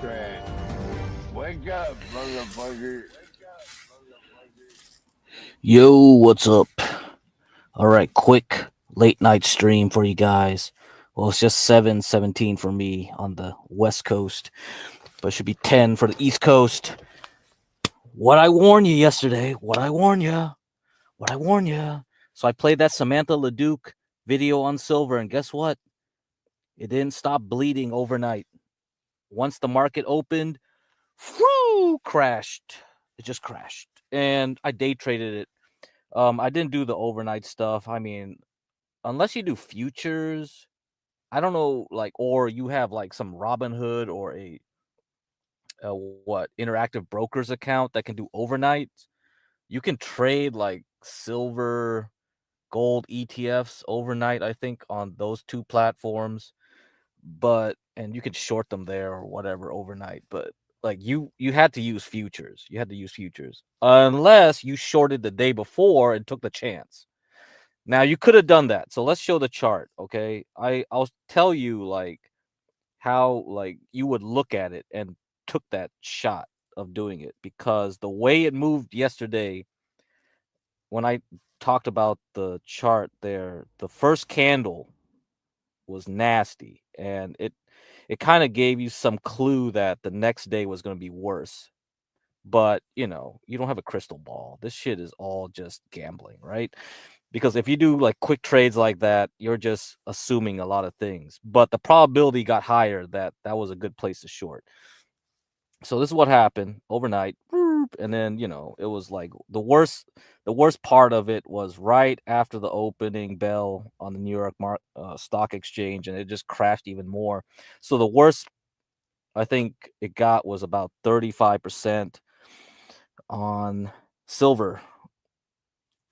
GetCrack. Wake up, motherfucker. Yo, what's up? All right, quick late night stream for you guys. Well, it's just 7:17 for me on the West Coast, but it should be 10 for the East Coast. What I warned you yesterday, what I warned you, what I warned you. So I played that Samantha LeDuc video on silver, and guess what? It didn't stop bleeding overnight. Once the market opened, crashed. It just crashed. And I day traded it. I didn't do the overnight stuff. I mean, unless you do futures, I don't know, like, or you have like some Robinhood or a interactive brokers account that can do overnight. You can trade like silver, gold ETFs overnight, I think, on those two platforms. But and you could short them there or whatever overnight. But like you had to use futures. You had to use futures unless you shorted the day before and took the chance. Now you could have done that. So let's show the chart, okay? I'll tell you like how like you would look at it and took that shot of doing it because the way it moved yesterday when I talked about the chart there, the first candle was nasty and it kind of gave you some clue that the next day was going to be worse. But, you don't have a crystal ball. This shit is all just gambling, right? Because if you do like quick trades like that, you're just assuming a lot of things. But the probability got higher that that was a good place to short. So this is what happened overnight. And then, it was like the worst part of it was right after the opening bell on the New York Stock Exchange, and it just crashed even more. So the worst I think it got was about 35% on silver.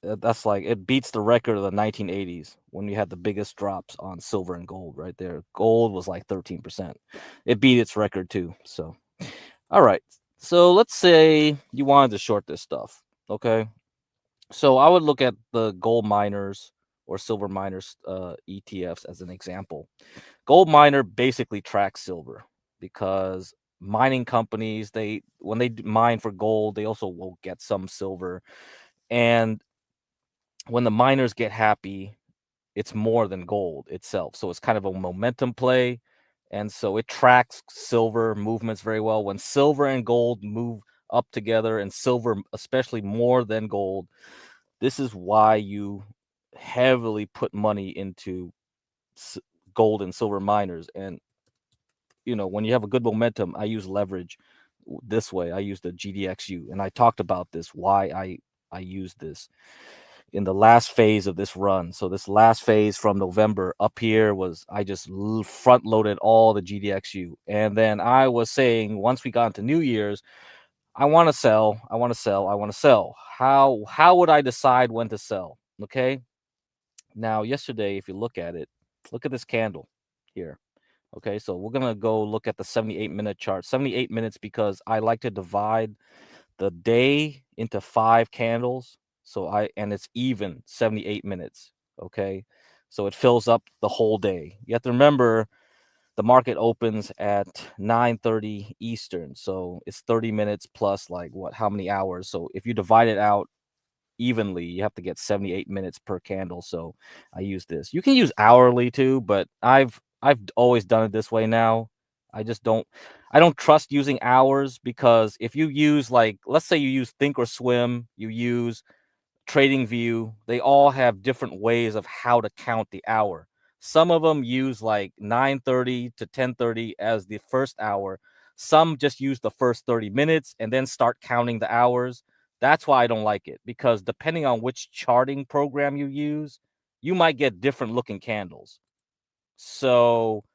That's like it beats the record of the 1980s when we had the biggest drops on silver and gold right there. Gold was like 13%. It beat its record too. So, all right. So let's say you wanted to short this stuff. Okay. So I would look at the gold miners or silver miners ETFs as an example. Gold miner basically tracks silver because mining companies, when they mine for gold, they also will get some silver. And when the miners get happy, it's more than gold itself. So it's kind of a momentum play. And so it tracks silver movements very well. When silver and gold move up together, and silver especially more than gold, this is why you heavily put money into gold and silver miners. And when you have a good momentum, I use leverage this way. I use the GDXU, and I talked about this, why I use this in the last phase of this run. So this last phase from November up here was I just front loaded all the GDXU. And then I was saying once we got into New Year's, I want to sell, I want to sell, I want to sell. How would I decide when to sell? Okay? Now, yesterday if you look at it, look at this candle here. Okay, so we're going to go look at the 78-minute chart. 78 minutes because I like to divide the day into 5 candles. And it's even 78 minutes. Okay, so it fills up the whole day. You have to remember the market opens at 9:30 Eastern, so it's 30 minutes plus like how many hours. So if you divide it out evenly, you have to get 78 minutes per candle. So I use this. You can use hourly too, but I've always done it this way now. I don't trust using hours because if you use, like, let's say you use Thinkorswim, you use TradingView, they all have different ways of how to count the hour. Some of them use like 9:30 to 10:30 as the first hour. Some just use the first 30 minutes and then start counting the hours. That's why I don't like it, because depending on which charting program you use, you might get different looking candles. So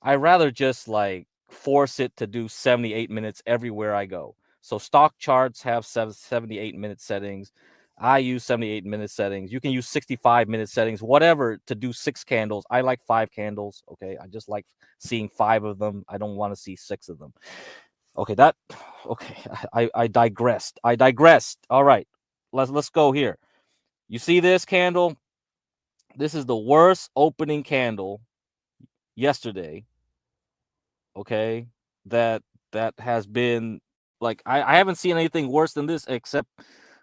I rather just like force it to do 78 minutes everywhere I go. So stock charts have 78-minute settings. I use 78-minute settings. You can use 65-minute settings, whatever, to do 6 candles. I like 5 candles. Okay, I just like seeing 5 of them. I don't want to see 6 of them. Okay, I digressed. All right, let's go here. You see this candle? This is the worst opening candle yesterday. Okay, that that has been like I haven't seen anything worse than this except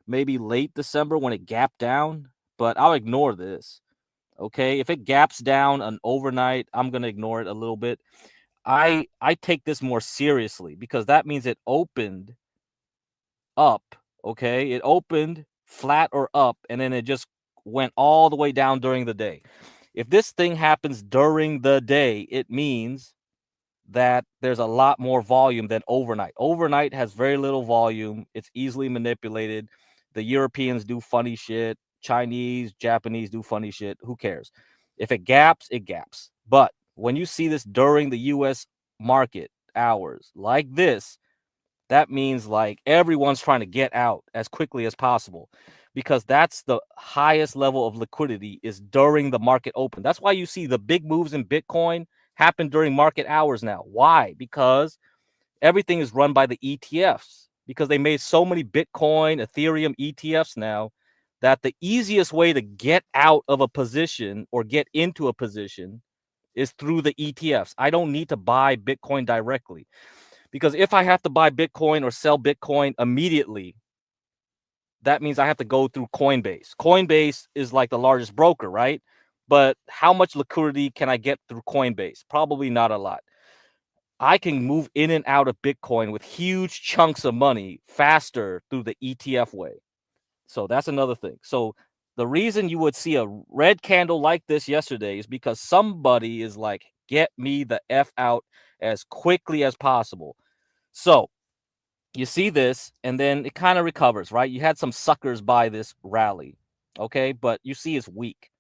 maybe late December when it gapped down, but I'll ignore this. Okay, if it gaps down an overnight, I'm gonna ignore it a little bit. I take this more seriously because that means it opened up. Okay, it opened flat or up, and then it just went all the way down during the day. If this thing happens during the day, it means that there's a lot more volume than overnight. Overnight has very little volume. It's easily manipulated. The Europeans do funny shit. Chinese, Japanese do funny shit. Who cares? If it gaps, it gaps. But when you see this during the US market hours like this, that means like everyone's trying to get out as quickly as possible because that's the highest level of liquidity is during the market open. That's why you see the big moves in Bitcoin happen during market hours now. Why? Because everything is run by the ETFs because they made so many Bitcoin, Ethereum ETFs now that the easiest way to get out of a position or get into a position is through the ETFs. I don't need to buy Bitcoin directly because if I have to buy Bitcoin or sell Bitcoin immediately, that means I have to go through Coinbase. Coinbase is like the largest broker, right? But how much liquidity can I get through Coinbase? Probably not a lot. I can move in and out of Bitcoin with huge chunks of money faster through the ETF way. So that's another thing. So the reason you would see a red candle like this yesterday is because somebody is like, get me the F out as quickly as possible. So you see this, and then it kind of recovers, right? You had some suckers buy this rally, okay? But you see it's weak,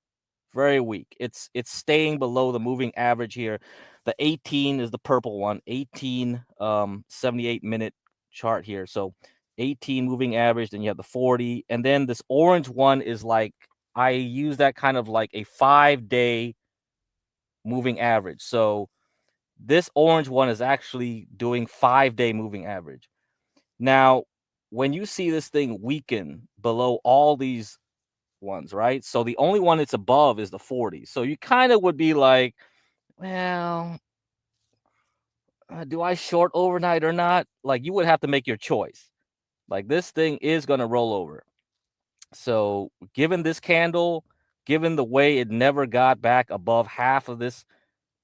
very weak. It's staying below the moving average here. The 18 is the purple one, 18 78-minute chart here. So 18 moving average, then you have the 40, and then this orange one is like I use that kind of like a 5-day moving average. So this orange one is actually doing 5-day moving average. Now, when you see this thing weaken below all these ones, right? So the only one it's above is the 40. So you kind of would be like, well, do I short overnight or not? Like you would have to make your choice. Like this thing is going to roll over. So given this candle, given the way it never got back above half of this,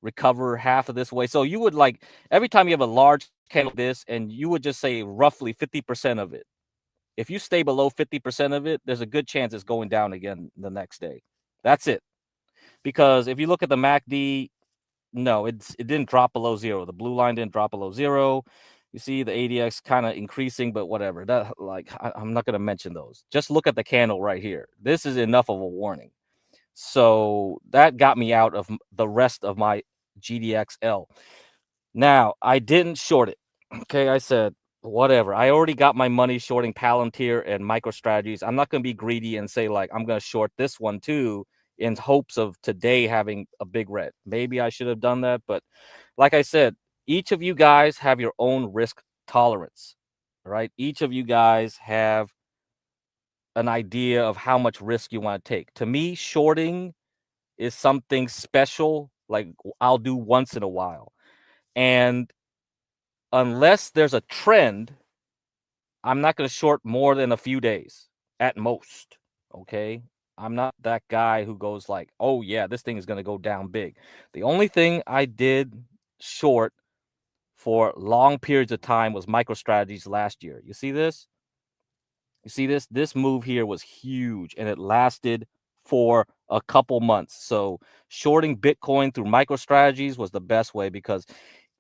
recover half of this way. So you would like every time you have a large candle like this, and you would just say roughly 50% of it. If you stay below 50% of it, there's a good chance it's going down again the next day. That's it. Because if you look at the MACD, no, it didn't drop below zero. The blue line didn't drop below zero. You see the ADX kind of increasing, but whatever. That like I'm not going to mention those. Just look at the candle right here. This is enough of a warning. So that got me out of the rest of my GDXL. Now, I didn't short it. Okay, I said, whatever. I already got my money shorting Palantir and MicroStrategies. I'm not going to be greedy and say, like, I'm going to short this one too in hopes of today having a big red. Maybe I should have done that. But like I said, each of you guys have your own risk tolerance, right? Each of you guys have an idea of how much risk you want to take. To me, shorting is something special, like I'll do once in a while. And unless there's a trend, I'm not going to short more than a few days at most. Okay. I'm not that guy who goes like, oh, yeah, this thing is going to go down big. The only thing I did short for long periods of time was MicroStrategies last year. You see this? You see this? This move here was huge and it lasted for a couple months. So shorting Bitcoin through MicroStrategies was the best way because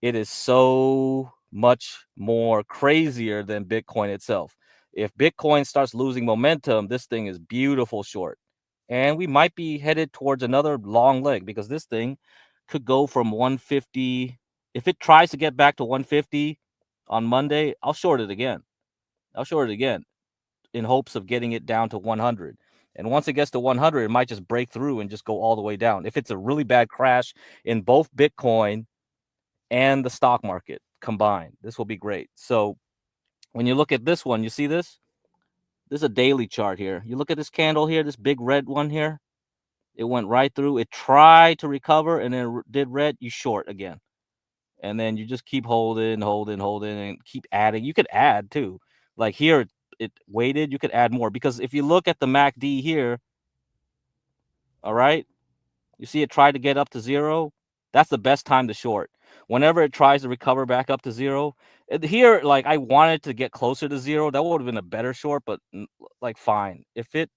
it is so much more crazier than Bitcoin itself. If Bitcoin starts losing momentum, this thing is beautiful short. And we might be headed towards another long leg because this thing could go from 150. If it tries to get back to 150 on Monday, I'll short it again. I'll short it again in hopes of getting it down to 100. And once it gets to 100, it might just break through and just go all the way down. If it's a really bad crash in both Bitcoin and the stock market combined, this will be great. So when you look at this one, you see this? This is a daily chart here. You look at this candle here, this big red one here. It went right through. It tried to recover and then did red. You short again. and then you just keep holding, and keep adding. You could add too. Like here, it weighted. You could add more because if you look at the MACD here, all right, you see it tried to get up to 0. That's the best time to short. Whenever it tries to recover back up to 0, here, like I wanted to get closer to 0. That would have been a better short, but like fine. If it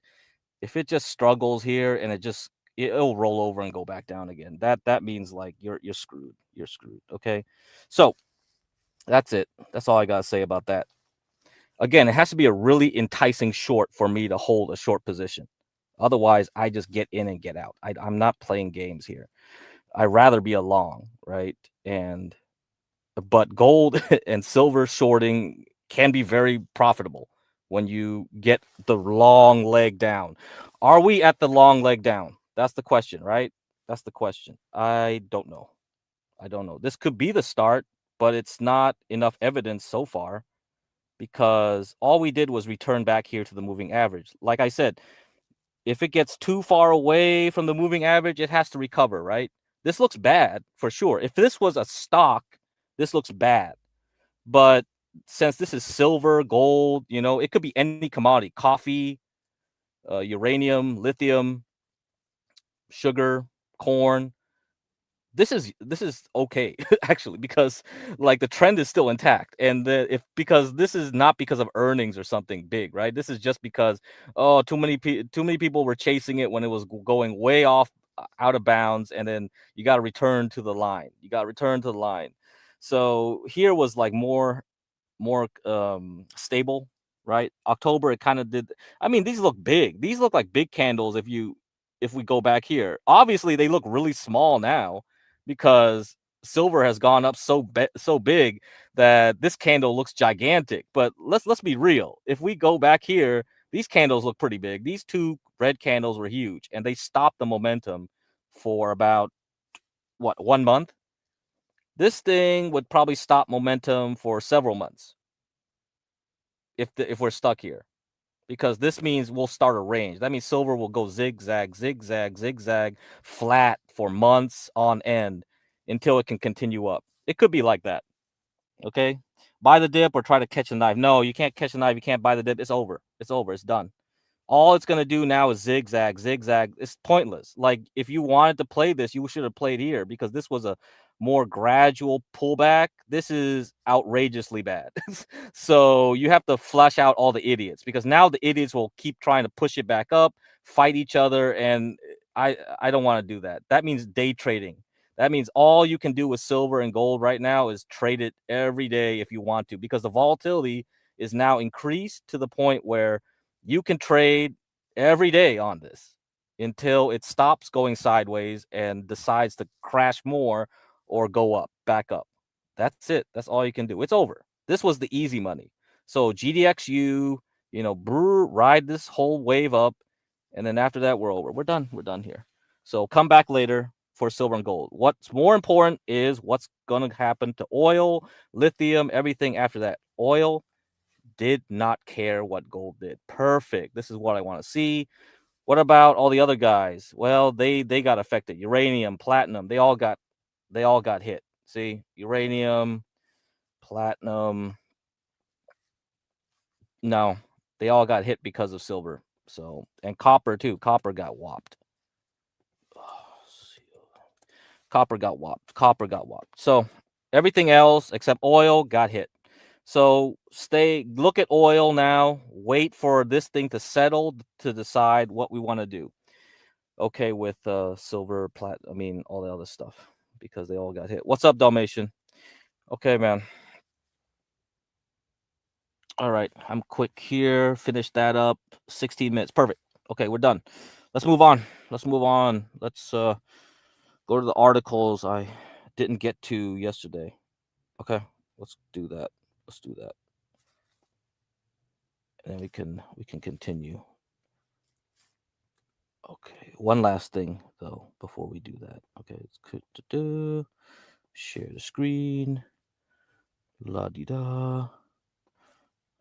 just struggles here and it'll roll over and go back down again. That means like you're screwed. You're screwed. Okay, so that's it. That's all I gotta say about that. Again, it has to be a really enticing short for me to hold a short position. Otherwise, I just get in and get out. I'm not playing games here. I'd rather be a long, right? But gold and silver shorting can be very profitable when you get the long leg down. Are we at the long leg down? That's the question, right? That's the question. I don't know. This could be the start, but it's not enough evidence so far because all we did was return back here to the moving average. Like I said, if it gets too far away from the moving average, it has to recover, right? This looks bad for sure. If this was a stock, this looks bad. But since this is silver, gold, it could be any commodity, coffee, uranium, lithium, sugar, corn. This is okay actually because like the trend is still intact, and because this is not because of earnings or something big, right? This is just because too many people were chasing it when it was going way off out of bounds, and then you got to return to the line. So here was like more stable, right? October it kind of did. I mean, these look big. These look like big candles if we go back here. Obviously, they look really small now because silver has gone up so big that this candle looks gigantic. But let's be real. If we go back here, these candles look pretty big. These two red candles were huge, and they stopped the momentum for about 1 month. This thing would probably stop momentum for several months if we're stuck here, because this means we'll start a range. That means silver will go zigzag, zigzag, zigzag, flat for months on end until it can continue up. It could be like that. Okay, buy the dip or try to catch a knife. No, you can't catch a knife. You can't buy the dip. It's over. It's done. All it's going to do now is zigzag, zigzag. It's pointless. Like, if you wanted to play this, you should have played here because this was a more gradual pullback. This is outrageously bad. So you have to flush out all the idiots because now the idiots will keep trying to push it back up, fight each other. And I don't want to do that. That means day trading. That means all you can do with silver and gold right now is trade it every day if you want to, because the volatility is now increased to the point where you can trade every day on this until it stops going sideways and decides to crash more or go up, back up. That's it. That's all you can do. It's over. This was the easy money. So GDXU, ride this whole wave up, and then after that, we're over. We're done. We're done here. So come back later for silver and gold. What's more important is what's going to happen to oil, lithium, everything after that. Oil did not care what gold did. Perfect. This is what I want to see. What about all the other guys? Well, they got affected. Uranium, platinum, they all got hit. See, uranium, platinum. No, they all got hit because of silver. So, and copper too. Copper got whopped. Copper got whopped. So everything else except oil got hit. So look at oil now, wait for this thing to settle to decide what we want to do. Okay, with silver, all the other stuff, because they all got hit. What's up, Dalmatian? Okay, man. All right, I'm quick here. Finish that up. 16 minutes. Perfect. Okay, we're done. Let's move on. Let's go to the articles I didn't get to yesterday. Okay, let's do that. And then we can continue. Okay, one last thing though before we do that. Okay, it's good. Share the screen. La di da.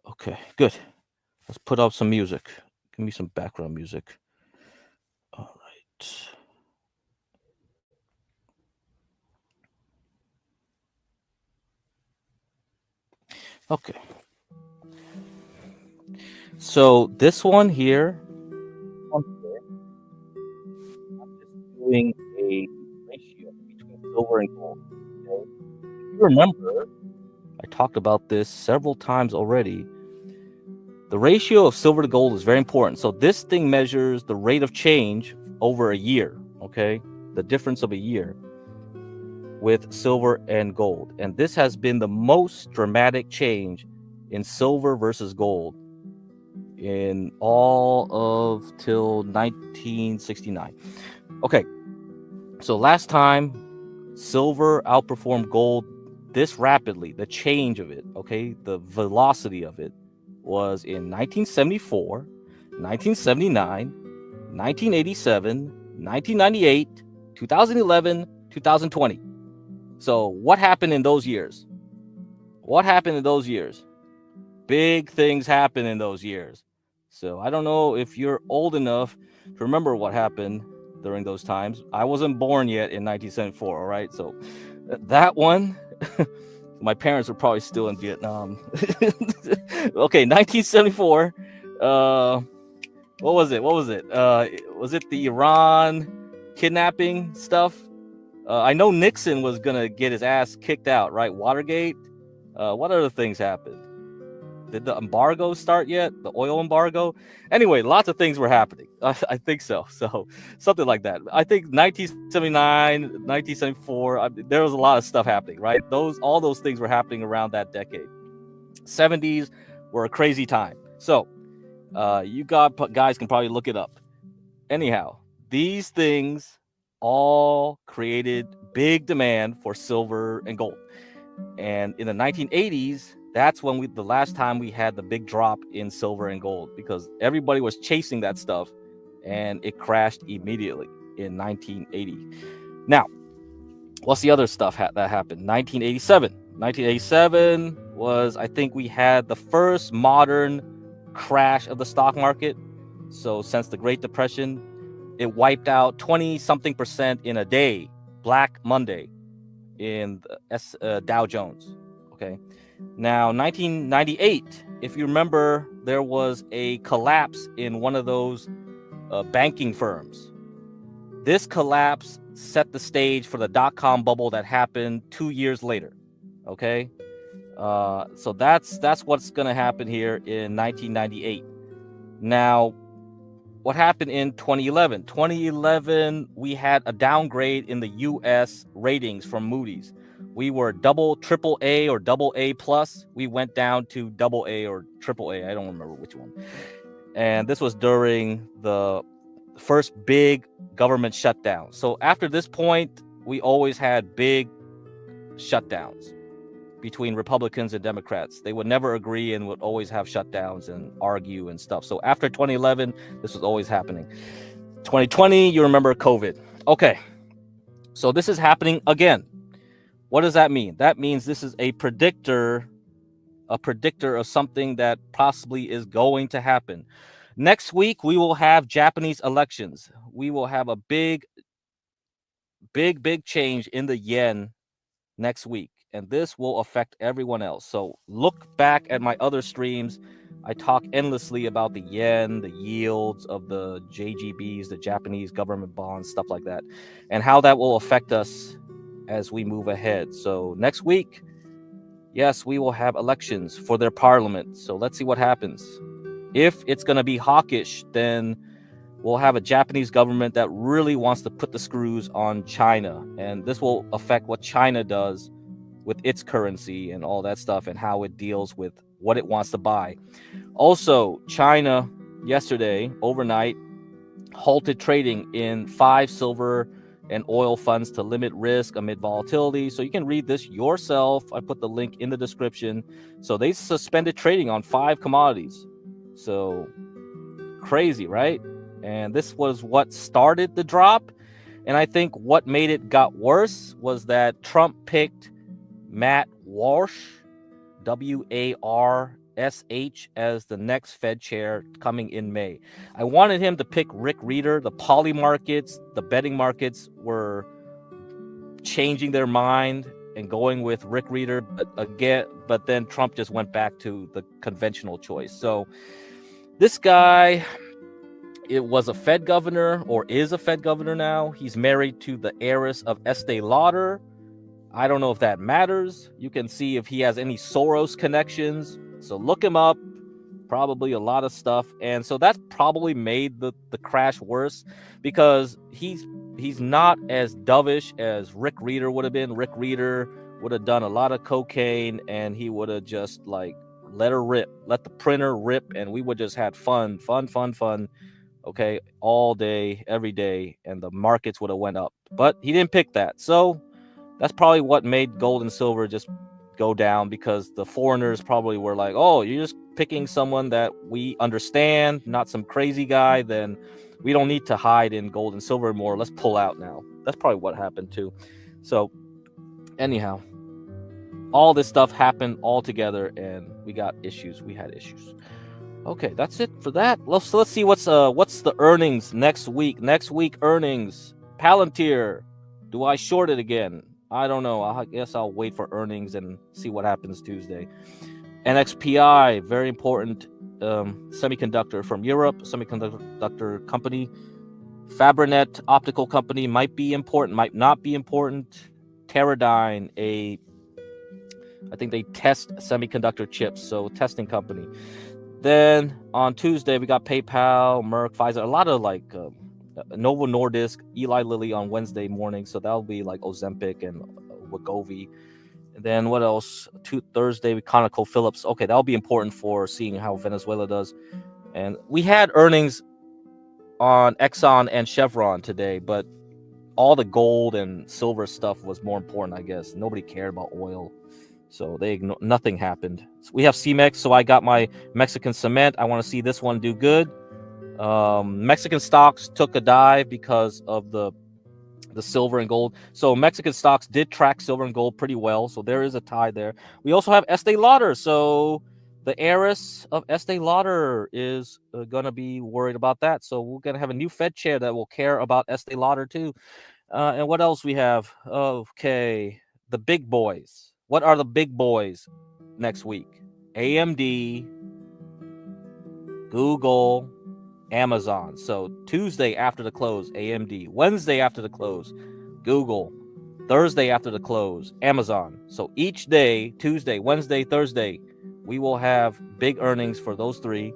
Okay, good. Let's put up some music. Give me some background music. All right. Okay. So this one here, I'm just doing a ratio between silver and gold. Okay? If you remember, I talked about this several times already. The ratio of silver to gold is very important. So this thing measures the rate of change over a year, okay? The difference of a year with silver and gold. And this has been the most dramatic change in silver versus gold in all of till 1969. Okay, so last time silver outperformed gold this rapidly, the change of it, okay, the velocity of it was in 1974, 1979, 1987, 1998, 2011, 2020. So what happened in those years? What happened in those years? Big things happen in those years. So I don't know if you're old enough to remember what happened during those times. I wasn't born yet in 1974, all right? So that one, my parents were probably still in Vietnam. Okay, 1974. What was it? Was it the Iran kidnapping stuff? I know Nixon was gonna get his ass kicked out, right? Watergate. What other things happened? Did the embargo start yet? The oil embargo? Anyway, lots of things were happening. I think so. So something like that. I think 1979, 1974, there was a lot of stuff happening, right? All those things were happening around that decade. 70s were a crazy time. So you guys can probably look it up. Anyhow, these things all created big demand for silver and gold. And in the 1980s, that's when the last time we had the big drop in silver and gold, because everybody was chasing that stuff and it crashed immediately in 1980. Now, what's the other stuff that happened? 1987. 1987 was, I think we had the first modern crash of the stock market. So since the Great Depression, it wiped out 20-something% in a day, Black Monday, in the Dow Jones. Okay. Now, 1998, if you remember, there was a collapse in one of those banking firms. This collapse set the stage for the dot-com bubble that happened 2 years later. Okay. So that's what's going to happen here in 1998. Now, what happened in 2011? 2011, we had a downgrade in the U.S. ratings from Moody's. We were triple A or double A plus. We went down to double A or triple A. I don't remember which one. And this was during the first big government shutdown. So after this point, we always had big shutdowns between Republicans and Democrats. They would never agree and would always have shutdowns and argue and stuff. So after 2011, this was always happening. 2020, you remember COVID. Okay, so this is happening again. What does that mean? That means this is a predictor of something that possibly is going to happen. Next week, we will have Japanese elections. We will have a big change in the yen next week, and this will affect everyone else. So look back at my other streams. I talk endlessly about the yen, the yields of the JGBs, the Japanese government bonds, stuff like that, and how that will affect us as we move ahead. So next week, yes, we will have elections for their parliament. So let's see what happens. If it's going to be hawkish, then we'll have a Japanese government that really wants to put the screws on China. And this will affect what China does with its currency and all that stuff, and how it deals with what it wants to buy. Also, China yesterday, overnight, halted trading in 5 silver and oil funds to limit risk amid volatility. So you can read this yourself. I put the link in the description. So they suspended trading on 5 commodities. So crazy, right? And this was what started the drop. And I think what made it got worse was that Trump picked Matt Walsh, W-A-R-S-H, as the next Fed chair coming in May. I wanted him to pick Rick Reeder. The poly markets, the betting markets were changing their mind and going with Rick Reeder, but then Trump just went back to the conventional choice. So this guy, it was a Fed governor, or is a Fed governor now. He's married to the heiress of Estee Lauder. I don't know if that matters. You can see if he has any Soros connections. So look him up. Probably a lot of stuff. And so that's probably made the crash worse, because he's not as dovish as Rick Reeder would have been. Rick Reeder would have done a lot of cocaine, and he would have just like let the printer rip, and we would just had fun, okay, all day, every day, and the markets would have went up. But he didn't pick that. So that's probably what made gold and silver just go down, because the foreigners probably were like, oh, you're just picking someone that we understand, not some crazy guy, then we don't need to hide in gold and silver anymore. Let's pull out now. That's probably what happened too. So anyhow, all this stuff happened all together, and we had issues. Okay, that's it for that. Let's see what's the earnings next week. Next week earnings. Palantir. Do I short it again? I don't know. I guess I'll wait for earnings and see what happens Tuesday. NXPI, very important semiconductor from Europe, semiconductor company. Fabrinet optical company might be important, might not be important. Teradyne, I think they test semiconductor chips, so testing company. Then on Tuesday, we got PayPal, Merck, Pfizer, a lot of like Novo Nordisk, Eli Lilly on Wednesday morning. So that'll be like Ozempic and Wegovy. And then what else? Thursday, we ConocoPhillips. Okay, that'll be important for seeing how Venezuela does. And we had earnings on Exxon and Chevron today, but all the gold and silver stuff was more important, I guess. Nobody cared about oil. So nothing happened. So we have CMEX. So I got my Mexican cement. I want to see this one do good. Mexican stocks took a dive because of the silver and gold. So Mexican stocks did track silver and gold pretty well. So there is a tie there. We also have Estee Lauder. So the heiress of Estee Lauder is going to be worried about that. So we're going to have a new Fed chair that will care about Estee Lauder too. And what else we have? Okay, the big boys. What are the big boys next week? AMD, Google, Amazon. So Tuesday after the close, AMD. Wednesday after the close, Google. Thursday after the close, Amazon. So each day, Tuesday, Wednesday, Thursday, we will have big earnings for those three.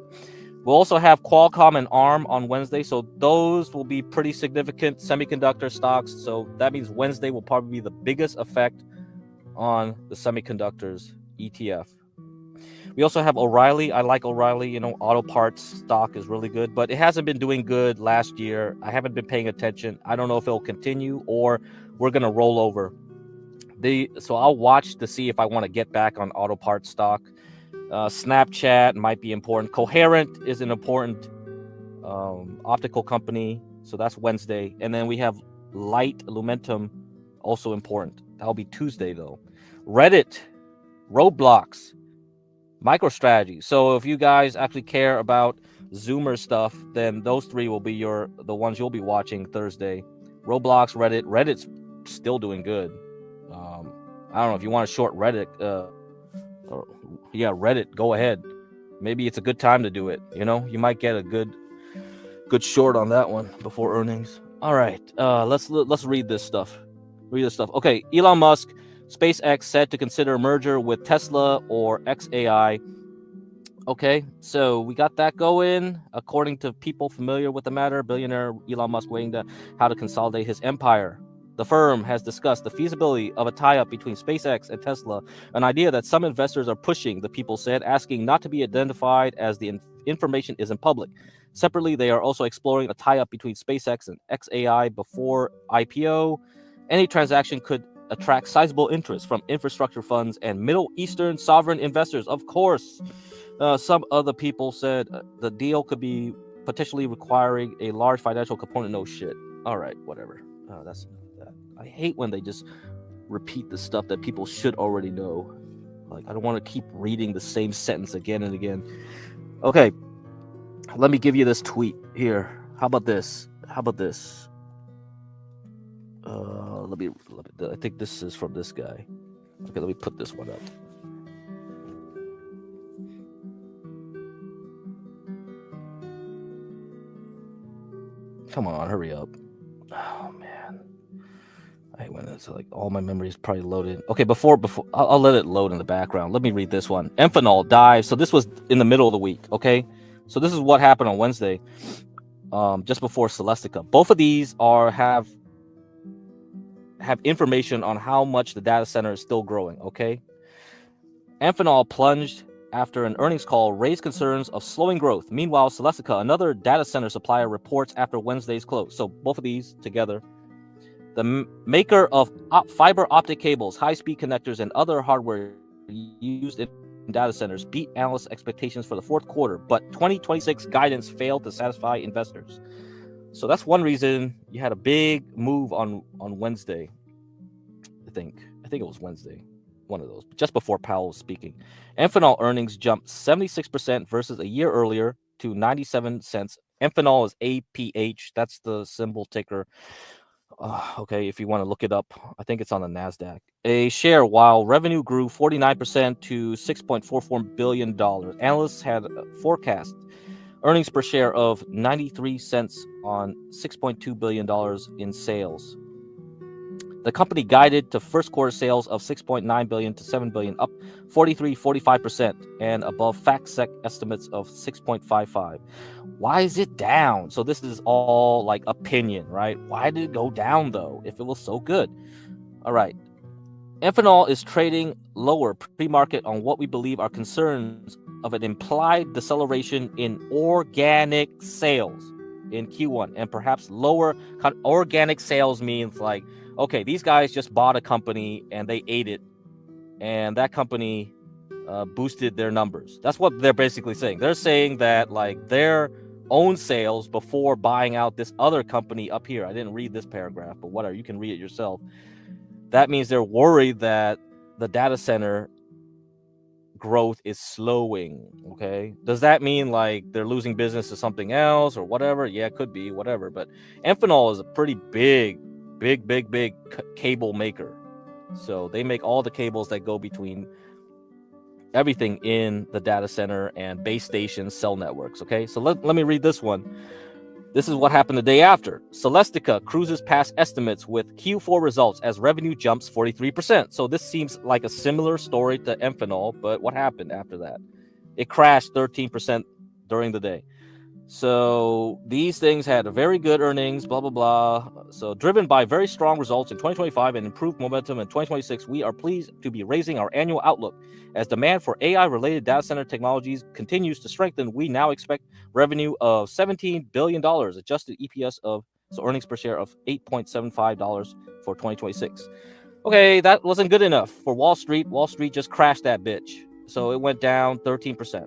We'll also have Qualcomm and ARM on Wednesday. So those will be pretty significant semiconductor stocks. So that means Wednesday will probably be the biggest effect on the semiconductors ETF. We also have O'Reilly. I like O'Reilly. Auto parts stock is really good, but it hasn't been doing good last year. I haven't been paying attention. I don't know if it'll continue or we're going to roll over. So I'll watch to see if I want to get back on auto parts stock. Snapchat might be important. Coherent is an important optical company. So that's Wednesday. And then we have Lumentum, also important. That'll be Tuesday, though. Reddit, Roblox, MicroStrategy. So if you guys actually care about Zoomer stuff, then those three will be the ones you'll be watching Thursday. Roblox, Reddit. Reddit's still doing good. I don't know if you want to short Reddit. Reddit, go ahead. Maybe it's a good time to do it. You might get a good short on that one before earnings. All right, let's read this stuff. Okay, Elon Musk, SpaceX said to consider a merger with Tesla or XAI. Okay, so we got that going. According to people familiar with the matter, billionaire Elon Musk weighing how to consolidate his empire. The firm has discussed the feasibility of a tie-up between SpaceX and Tesla, an idea that some investors are pushing, the people said, asking not to be identified as the information isn't public. Separately, they are also exploring a tie-up between SpaceX and XAI before IPO. Any transaction could attract sizable interest from infrastructure funds and Middle Eastern sovereign investors. Of course, some other people said the deal could be potentially requiring a large financial component. No shit. All right, whatever. That's that. I hate when they just repeat the stuff that people should already know. Like, I don't want to keep reading the same sentence again and again. Okay, let me give you this tweet here. How about this? I think this is from this guy. Okay, let me put this one up. Come on, hurry up. Oh man. I hate when it's like all my memory is probably loaded. Okay, before I'll let it load in the background. Let me read this one. Amphenol dives. So this was in the middle of the week. Okay, so this is what happened on Wednesday, just before Celestica. Both of these have information on how much the data center is still growing. Okay, Amphenol plunged after an earnings call raised concerns of slowing growth. Meanwhile, Celestica, another data center supplier, reports after Wednesday's close. So both of these together. The maker of fiber optic cables, high-speed connectors, and other hardware used in data centers beat analyst expectations for the fourth quarter, but 2026 guidance failed to satisfy investors. So that's one reason you had a big move on Wednesday. I think it was Wednesday, one of those, just before Powell was speaking. Amphenol earnings jumped 76% versus a year earlier to 97 cents. Amphenol is APH. That's the symbol ticker. Okay, if you want to look it up, I think it's on the NASDAQ. A share, while revenue grew 49% to $6.44 billion. Analysts had forecast earnings per share of 93 cents on $6.2 billion in sales. The company guided to first quarter sales of $6.9 billion to $7 billion, up 45%, and above FactSec estimates of 6.55. Why is it down? So this is all like opinion, right? Why did it go down though, if it was so good? All right. Amphenol is trading lower pre-market on what we believe are concerns of an implied deceleration in organic sales in Q1, and perhaps lower. Organic sales means like, okay, these guys just bought a company and they ate it, and that company boosted their numbers. That's what they're basically saying. They're saying that like their own sales before buying out this other company up here. I didn't read this paragraph, but whatever, you can read it yourself. That means they're worried that the data center growth is slowing. Okay, does that mean like they're losing business to something else or whatever? Yeah, it could be, whatever. But Amphenol is a pretty big cable maker, so they make all the cables that go between everything in the data center and base stations, cell networks. Okay, so let me read this one. This is what happened the day after. Celestica cruises past estimates with Q4 results as revenue jumps 43%. So this seems like a similar story to Amphenol, but what happened after that? It crashed 13% during the day. So these things had a very good earnings, blah, blah, blah. So driven by very strong results in 2025 and improved momentum in 2026, we are pleased to be raising our annual outlook. As demand for AI-related data center technologies continues to strengthen, we now expect revenue of $17 billion, adjusted EPS of, so earnings per share of $8.75 for 2026. Okay, that wasn't good enough for Wall Street. Wall Street just crashed that bitch. So it went down 13%.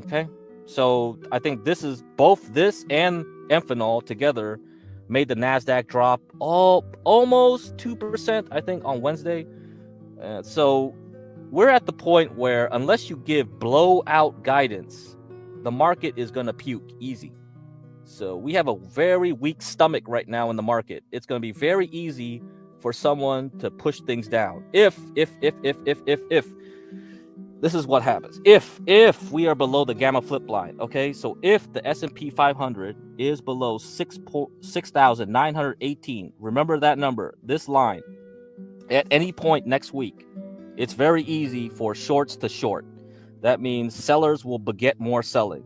Okay. So I think this is both this and Amphenol together made the NASDAQ drop almost 2%, I think, on Wednesday. So we're at the point where unless you give blowout guidance, the market is going to puke easy. So we have a very weak stomach right now in the market. It's going to be very easy for someone to push things down. If this is what happens if we are below the gamma flip line. Okay, so if the S&P 500 is below 6,918, remember that number, this line, at any point next week, it's very easy for shorts to short. That means sellers will beget more selling.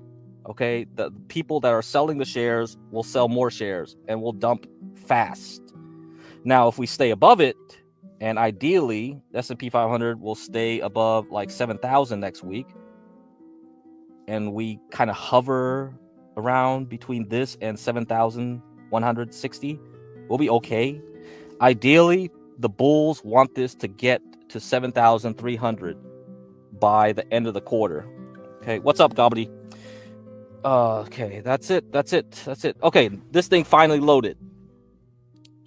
Okay, the people that are selling the shares will sell more shares and will dump fast. Now, if we stay above it, and ideally, the S&P 500 will stay above like 7,000 next week, and we kind of hover around between this and 7,160, we'll be okay. Ideally, the bulls want this to get to 7,300 by the end of the quarter. Okay, what's up, Gobbity? Okay, that's it. Okay, this thing finally loaded.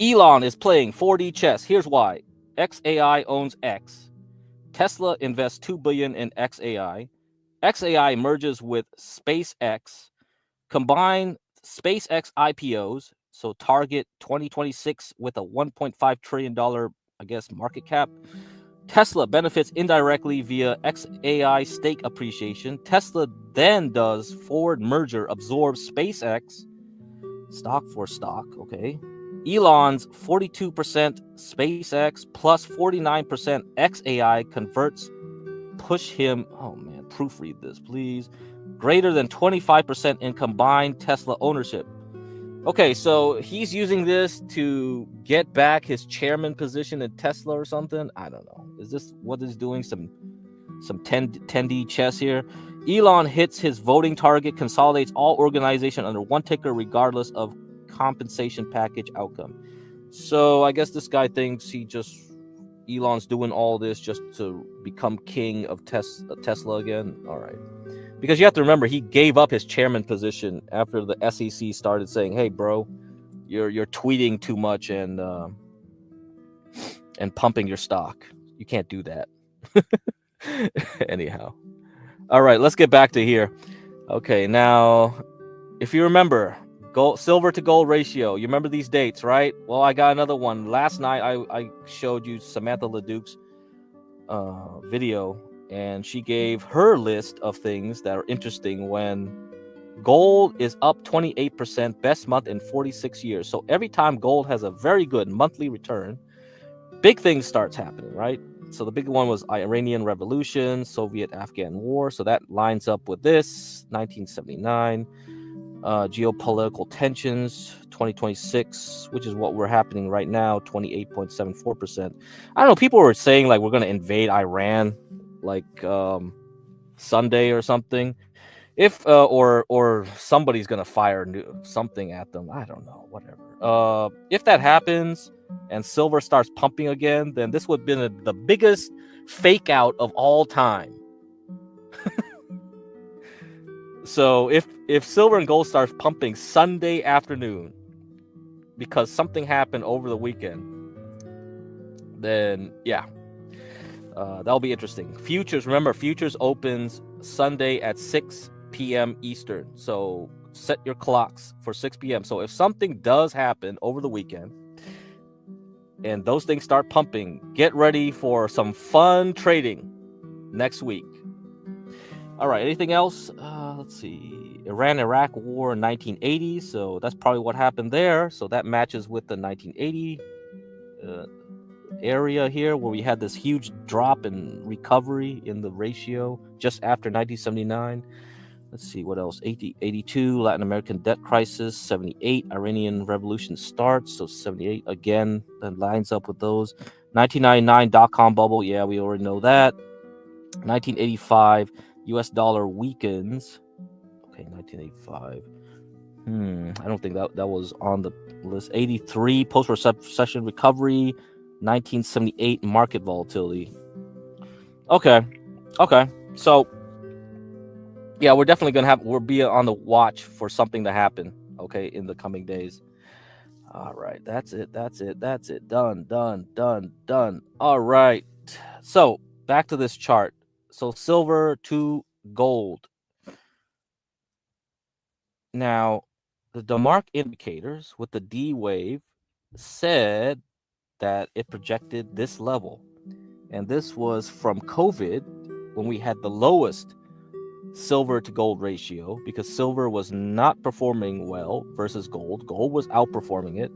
Elon is playing 4D chess. Here's why. XAI owns X. Tesla invests $2 billion in XAI. XAI merges with SpaceX. Combine SpaceX IPOs, so target 2026 with a $1.5 trillion I guess, market cap. Tesla benefits indirectly via XAI stake appreciation. Tesla then does Ford merger, absorbs SpaceX, stock for stock, okay. Elon's 42% SpaceX plus 49% XAI converts push him, oh man, proofread this, please. Greater than 25% in combined Tesla ownership. Okay, so he's using this to get back his chairman position in Tesla or something. I don't know. Is this what he's doing? Some 10D chess here. Elon hits his voting target, consolidates all organization under one ticker, regardless of compensation package outcome. So I guess this guy thinks Elon's doing all this just to become king of Tesla again. All right. Because you have to remember, he gave up his chairman position after the SEC started saying, "Hey, bro, you're tweeting too much and pumping your stock. You can't do that." Anyhow, all right, let's get back to here. Okay, now, if you remember, silver to gold ratio. You remember these dates, right? Well, I got another one. Last night, I showed you Samantha LeDuc's video, and she gave her list of things that are interesting when gold is up 28%, best month in 46 years. So every time gold has a very good monthly return, big things starts happening, right? So the big one was Iranian Revolution, Soviet-Afghan War. So that lines up with this, 1979. Geopolitical tensions, 2026, which is what we're happening right now, 28.74%. I don't know, people were saying like we're going to invade Iran like Sunday or something. If or somebody's going to fire something at them. I don't know, whatever. If that happens and silver starts pumping again, then this would have been the biggest fake out of all time. So if silver and gold starts pumping Sunday afternoon because something happened over the weekend, then yeah, that'll be interesting. Futures, remember, futures opens Sunday at 6 p.m. Eastern. So set your clocks for 6 p.m. So if something does happen over the weekend and those things start pumping, get ready for some fun trading next week. All right, anything else? Let's see. Iran-Iraq War in 1980. So that's probably what happened there. So that matches with the 1980 area here where we had this huge drop in recovery in the ratio just after 1979. Let's see what else. 82, Latin American debt crisis. 78, Iranian Revolution starts. So 78 again, that lines up with those. 1999 dot-com bubble. Yeah, we already know that. 1985. US dollar weakens. Okay, 1985. I don't think that was on the list. 83, post-recession recovery. 1978, market volatility. Okay. So, yeah, we're definitely we'll be on the watch for something to happen, okay, in the coming days. All right, that's it. Done. All right. So, back to this chart. So silver to gold. Now, the DeMark indicators with the D wave said that it projected this level. And this was from COVID when we had the lowest silver to gold ratio because silver was not performing well versus gold. Gold was outperforming it.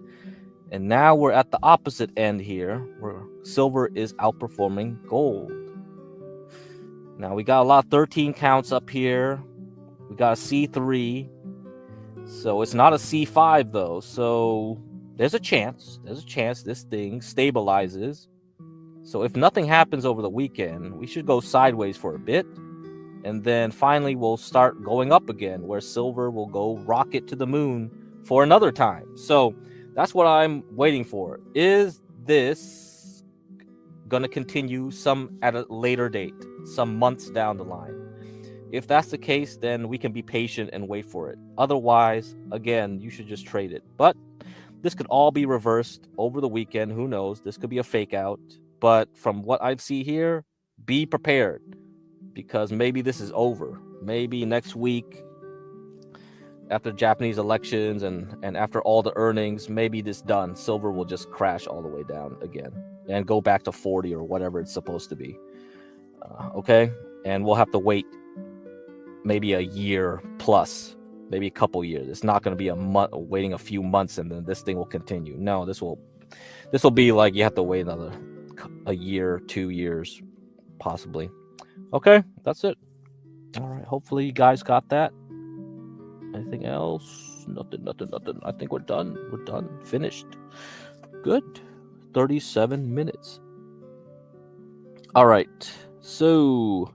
And now we're at the opposite end here where silver is outperforming gold. Now we got a lot of 13 counts up here. We got a C3. So it's not a C5 though. So there's a chance this thing stabilizes. So if nothing happens over the weekend, we should go sideways for a bit. And then finally we'll start going up again where silver will go rocket to the moon for another time. So that's what I'm waiting for. Is this going to continue at a later date, some months down the line? If that's the case, then we can be patient and wait for it. Otherwise, again, you should just trade it. But this could all be reversed over the weekend. Who knows? This could be a fake out. But from what I see here, be prepared because maybe this is over. Maybe next week, after Japanese elections and after all the earnings, maybe this done. Silver will just crash all the way down again. and go back to 40 or whatever it's supposed to be. Okay, and we'll have to wait maybe a year plus, maybe a couple years. It's not going to be a month, waiting a few months, and then this thing will continue. No, this will be like you have to wait a year, 2 years, possibly. Okay, that's it. All right, hopefully you guys got that. Anything else? Nothing. I think we're done. Finished. Good. 37 minutes. All right. So,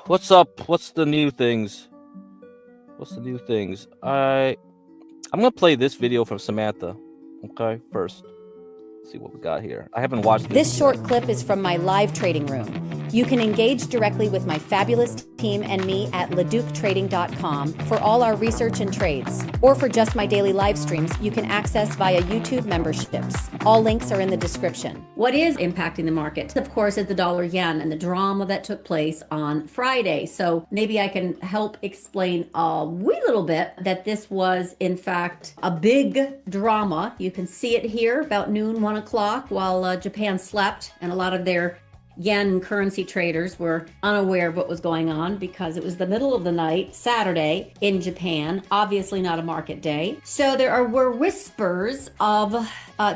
what's up? What's the new things? I'm gonna play this video from Samantha. Okay, first. Let's see what we got here. I haven't watched this short clip is from my live trading room. You can engage directly with my fabulous team and me at leduketrading.com for all our research and trades. Or for just my daily live streams, you can access via YouTube memberships. All links are in the description. What is impacting the market, of course, is the dollar yen and the drama that took place on Friday. So maybe I can help explain a wee little bit that this was, in fact, a big drama. You can see it here about noon, 1 o'clock, while Japan slept, and a lot of their yen currency traders were unaware of what was going on because it was the middle of the night, Saturday in Japan, obviously not a market day. So were whispers of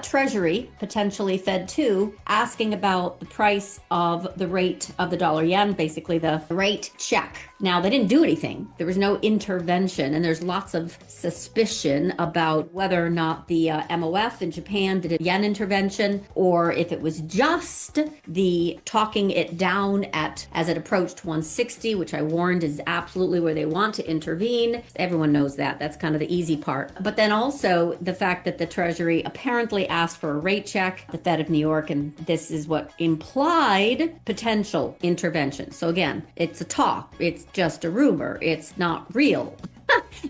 Treasury, potentially Fed 2, asking about the price of the rate of the dollar yen, basically the rate check. Now, they didn't do anything. There was no intervention, and there's lots of suspicion about whether or not the MOF in Japan did a yen intervention, or if it was just the talking it down as it approached 160, which I warned is absolutely where they want to intervene. Everyone knows that. That's kind of the easy part. But then also the fact that the Treasury apparently asked for a rate check, the Fed of New York, and this is what implied potential intervention. So again, it's a talk. It's just a rumor. It's not real.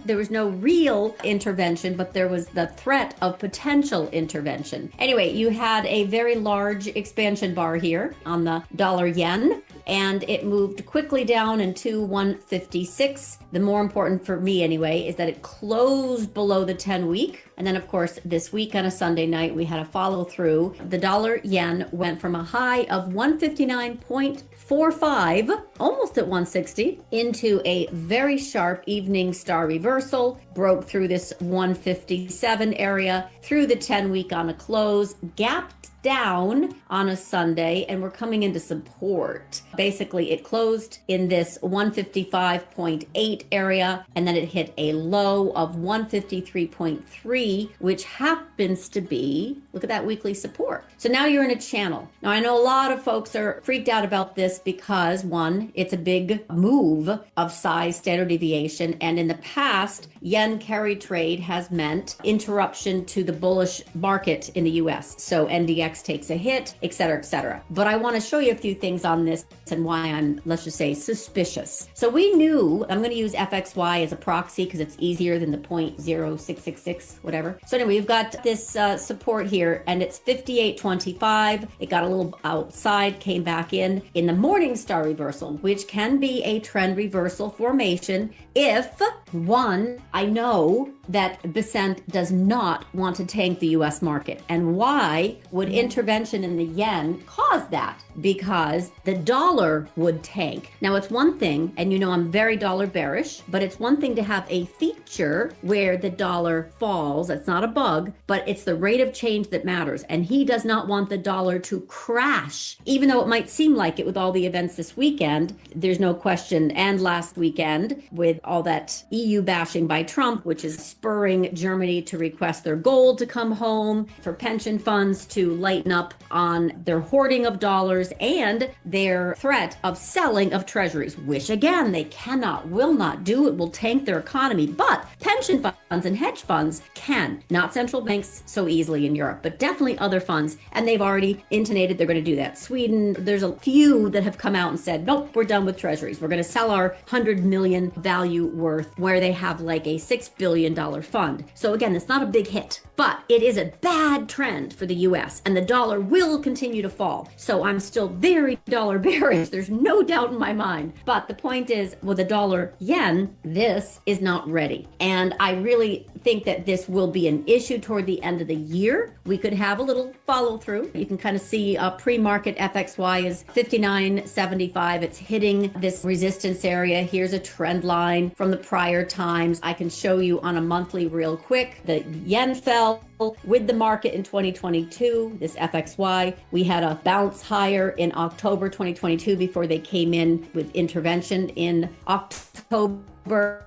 There was no real intervention, but there was the threat of potential intervention. Anyway, you had a very large expansion bar here on the dollar yen, and it moved quickly down into 156. The more important for me anyway is that it closed below the 10-week. And then, of course, this week on a Sunday night, we had a follow through. The dollar yen went from a high of 159.45, almost at 160, into a very sharp evening star reversal, broke through this 157 area, through the 10-week on a close, gapped down on a Sunday, and we're coming into support. Basically, it closed in this 155.8 area, and then it hit a low of 153.3, which happens to be, look at that weekly support. So now you're in a channel. Now, I know a lot of folks are freaked out about this because, one, it's a big move of size, standard deviation, and in the past, yen carry trade has meant interruption to the bullish market in the US. So NDX takes a hit, et cetera, et cetera. But I want to show you a few things on this and why I'm, let's just say, suspicious. So we knew, I'm going to use FXY as a proxy because it's easier than the 0.0666, whatever. So anyway, we've got this support here, and it's 58.25. It got a little outside, came back in the morning star reversal, which can be a trend reversal formation if, one, I know that Besant does not want to tank the US market. And why would intervention in the yen cause that? Because the dollar would tank. Now, it's one thing, and you know I'm very dollar bearish, but it's one thing to have a feature where the dollar falls. That's not a bug, but it's the rate of change that matters. And he does not want the dollar to crash, even though it might seem like it with all the events this weekend. There's no question. And last weekend with all that EU bashing by Trump, which is spurring Germany to request their gold to come home, for pension funds to lighten up on their hoarding of dollars and their threat of selling of treasuries, which again, they cannot, will not do. It will tank their economy. But pension funds and hedge funds can, not central banks so easily in Europe, but definitely other funds. And they've already intonated they're going to do that. Sweden, there's a few that have come out and said, nope, we're done with treasuries. We're going to sell our 100 million value worth, where they have like a $6 billion fund. So again, it's not a big hit, but it is a bad trend for the US. And the dollar will continue to fall. So I'm still very dollar bearish. There's no doubt in my mind. But the point is, with the dollar yen, this is not ready. And I really think that this will be an issue toward the end of the year. We could have a little follow through. You can kind of see pre-market FXY is 59.75. It's hitting this resistance area. Here's a trend line from the prior times. I can show you on a monthly real quick. The yen fell with the market in 2022, this FXY. We had a bounce higher in October 2022 before they came in with intervention in October.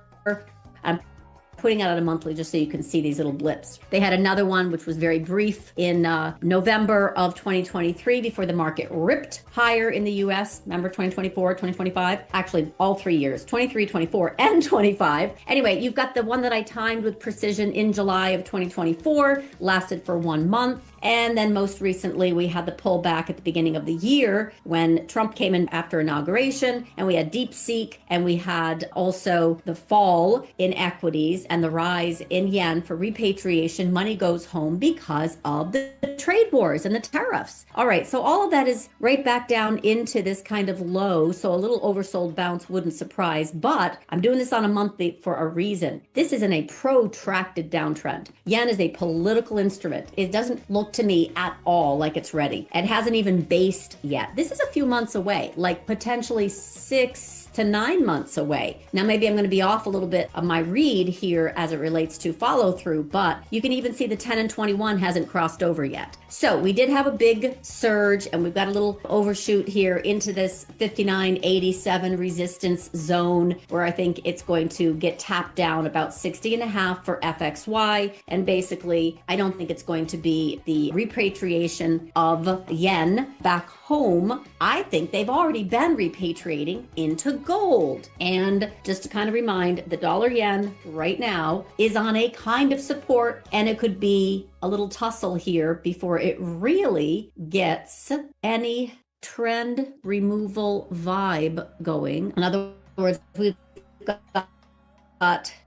I'm putting out on a monthly just so you can see these little blips. They had another one which was very brief in November of 2023 before the market ripped higher in the US. Remember 2024, 2025? Actually, all 3 years, 23, 24, and 25. Anyway, you've got the one that I timed with precision in July of 2024, lasted for 1 month. And then most recently, we had the pullback at the beginning of the year when Trump came in after inauguration, and we had DeepSeek, and we had also the fall in equities and the rise in yen for repatriation. Money goes home because of the trade wars and the tariffs. All right, so all of that is right back down into this kind of low. So a little oversold bounce wouldn't surprise, but I'm doing this on a monthly for a reason. This isn't a protracted downtrend. Yen is a political instrument. It doesn't look to me at all like it's ready. It hasn't even based yet. This is a few months away, like potentially 6 to 9 months away. Now, maybe I'm going to be off a little bit of my read here as it relates to follow through, but you can even see the 10 and 21 hasn't crossed over yet. So we did have a big surge, and we've got a little overshoot here into this 59.87 resistance zone, where I think it's going to get tapped down about 60.5 for FXY. And basically, I don't think it's going to be the repatriation of yen back home. I think they've already been repatriating into gold. And just to kind of remind, the dollar yen right now is on a kind of support, and it could be a little tussle here before it really gets any trend removal vibe going. In other words, we've got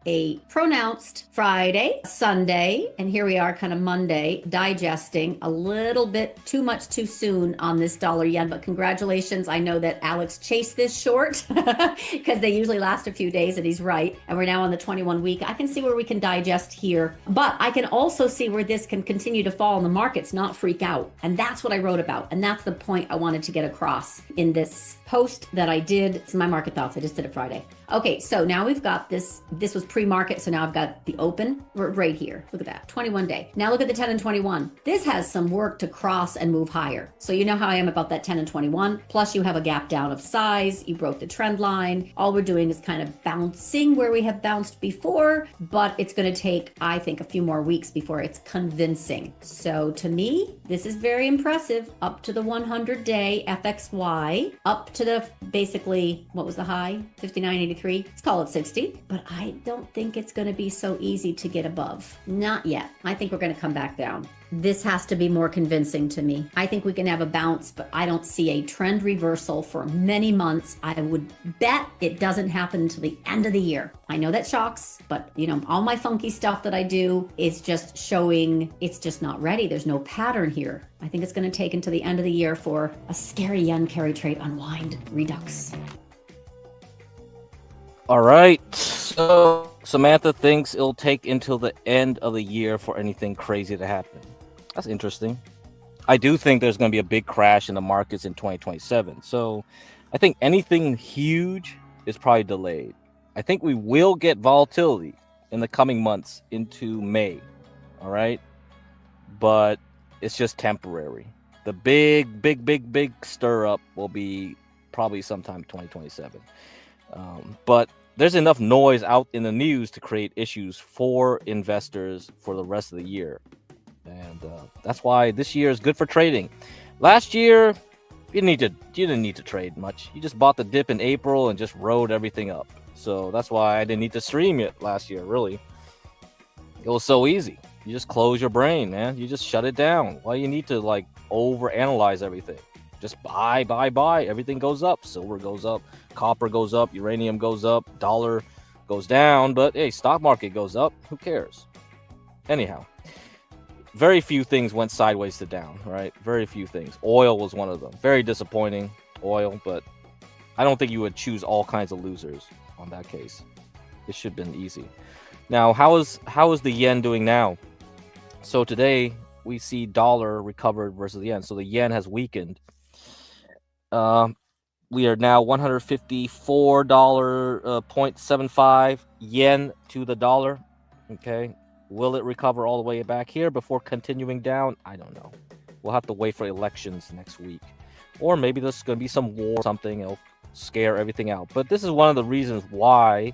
a pronounced Friday, Sunday, and here we are kind of Monday, digesting a little bit too much too soon on this dollar yen. But congratulations. I know that Alex chased this short because they usually last a few days, and he's right. And we're now on the 21 week. I can see where we can digest here, but I can also see where this can continue to fall in the markets, not freak out. And that's what I wrote about. And that's the point I wanted to get across in this post that I did. It's my market thoughts. I just did it Friday. Okay, so now we've got this. This was pre-market, so now I've got the open right here. Look at that, 21 day. Now look at the 10 and 21. This has some work to cross and move higher. So you know how I am about that 10 and 21. Plus you have a gap down of size. You broke the trend line. All we're doing is kind of bouncing where we have bounced before, but it's going to take, I think, a few more weeks before it's convincing. So to me, this is very impressive. Up to the 100-day FXY, up to the basically, what was the high? 59.83. Let's call it 60. But I don't think it's going to be so easy to get above. Not yet. I think we're going to come back down. This has to be more convincing to me. I think we can have a bounce, but I don't see a trend reversal for many months. I would bet it doesn't happen until the end of the year. I know that shocks, but you know, all my funky stuff that I do is just showing it's just not ready. There's no pattern here. I think it's going to take until the end of the year for a scary yen carry trade unwind redux. All right. So Samantha thinks it'll take until the end of the year for anything crazy to happen. That's interesting. I do think there's going to be a big crash in the markets in 2027. So I think anything huge is probably delayed. I think we will get volatility in the coming months into May. All right. But it's just temporary. The big stir up will be probably sometime 2027. But there's enough noise out in the news to create issues for investors for the rest of the year. And that's why this year is good for trading. Last year, you didn't need to trade much. You just bought the dip in April and just rode everything up. So that's why I didn't need to stream it last year, really. It was so easy. You just close your brain, man. You just shut it down. Why you need to like overanalyze everything? Just buy. Everything goes up. Silver goes up. Copper goes up. Uranium goes up. Dollar goes down. But hey, stock market goes up. Who cares? Anyhow, very few things went sideways to down, right? Very few things. Oil was one of them. Very disappointing, oil, but I don't think you would choose all kinds of losers on that case. It should have been easy. Now, how is the yen doing now? So today we see dollar recovered versus the yen. So the yen has weakened. We are now $154.75 yen to the dollar. Okay. Will it recover all the way back here before continuing down? I don't know. We'll have to wait for elections next week. Or maybe there's going to be some war or something. It'll scare everything out. But this is one of the reasons why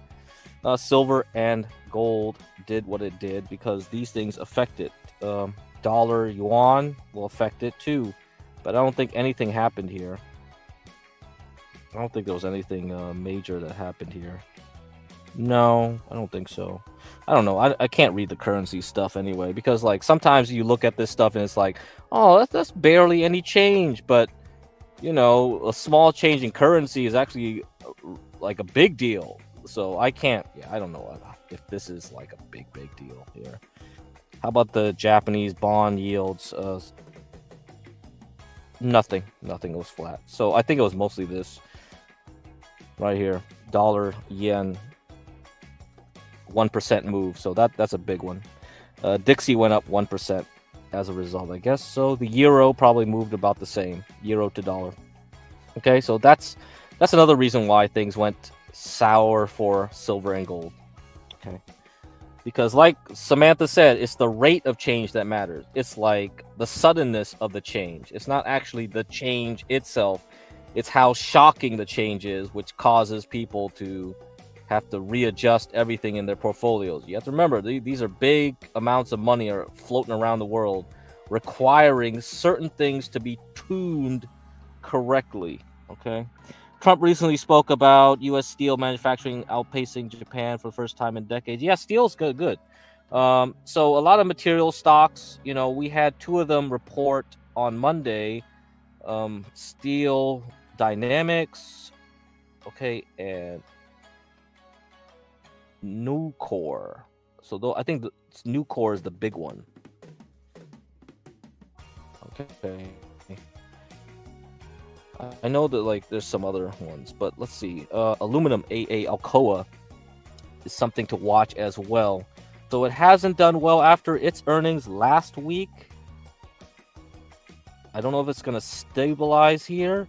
silver and gold did what it did, because these things affect it. Dollar, yuan will affect it too. But I don't think anything happened here. I don't think there was anything major that happened here. No, I don't think so. I don't know. I can't read the currency stuff anyway, because like sometimes you look at this stuff and it's like, oh, that's barely any change. But you know, a small change in currency is actually like a big deal. So I can't. Yeah, I don't know if this is like a big deal here. How about the Japanese bond yields? Nothing was flat. So I think it was mostly this right here, dollar yen 1% move. So that's a big one. Dixie went up 1% as a result, I guess. So the euro probably moved about the same, euro to dollar. Okay, so that's another reason why things went sour for silver and gold. Okay, because like Samantha said, it's the rate of change that matters. It's like the suddenness of the change. It's not actually the change itself. It's how shocking the change is, which causes people to have to readjust everything in their portfolios. You have to remember, these are big amounts of money are floating around the world, requiring certain things to be tuned correctly. Okay. Trump recently spoke about U.S. steel manufacturing outpacing Japan for the first time in decades. Yeah, steel's good. So a lot of material stocks, you know, we had two of them report on Monday. Steel Dynamics, okay, and Nucor. So though I think Nucor is the big one. Okay. I know that like there's some other ones, but let's see. Aluminum AA Alcoa is something to watch as well. So it hasn't done well after its earnings last week. I don't know if it's going to stabilize here.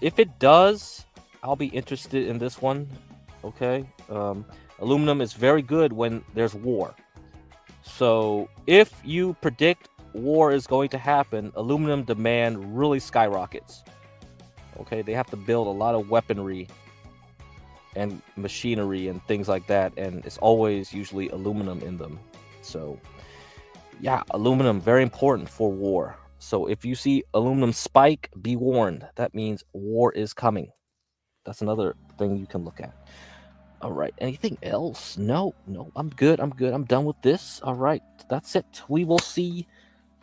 If it does, I'll be interested in this one. Okay. Aluminum is very good when there's war. So if you predict war is going to happen, aluminum demand really skyrockets. Okay. They have to build a lot of weaponry and machinery and things like that. And it's always usually aluminum in them. So yeah, aluminum, very important for war. So if you see aluminum spike, be warned. That means war is coming. That's another thing you can look at. All right. Anything else? No, I'm good. I'm done with this. All right. That's it. We will see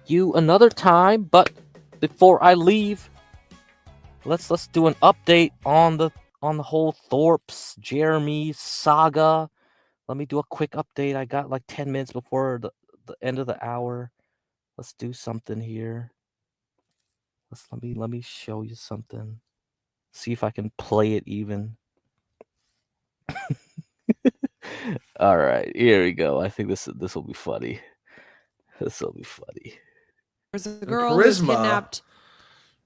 you another time. But before I leave, let's do an update on the whole Thorpe's Jeremy saga. Let me do a quick update. I got like 10 minutes before the end of the hour. Let's do something here. Let me show you something. See if I can play it even. All right, here we go. I think this will be funny. This will be funny. There's a girl who was kidnapped.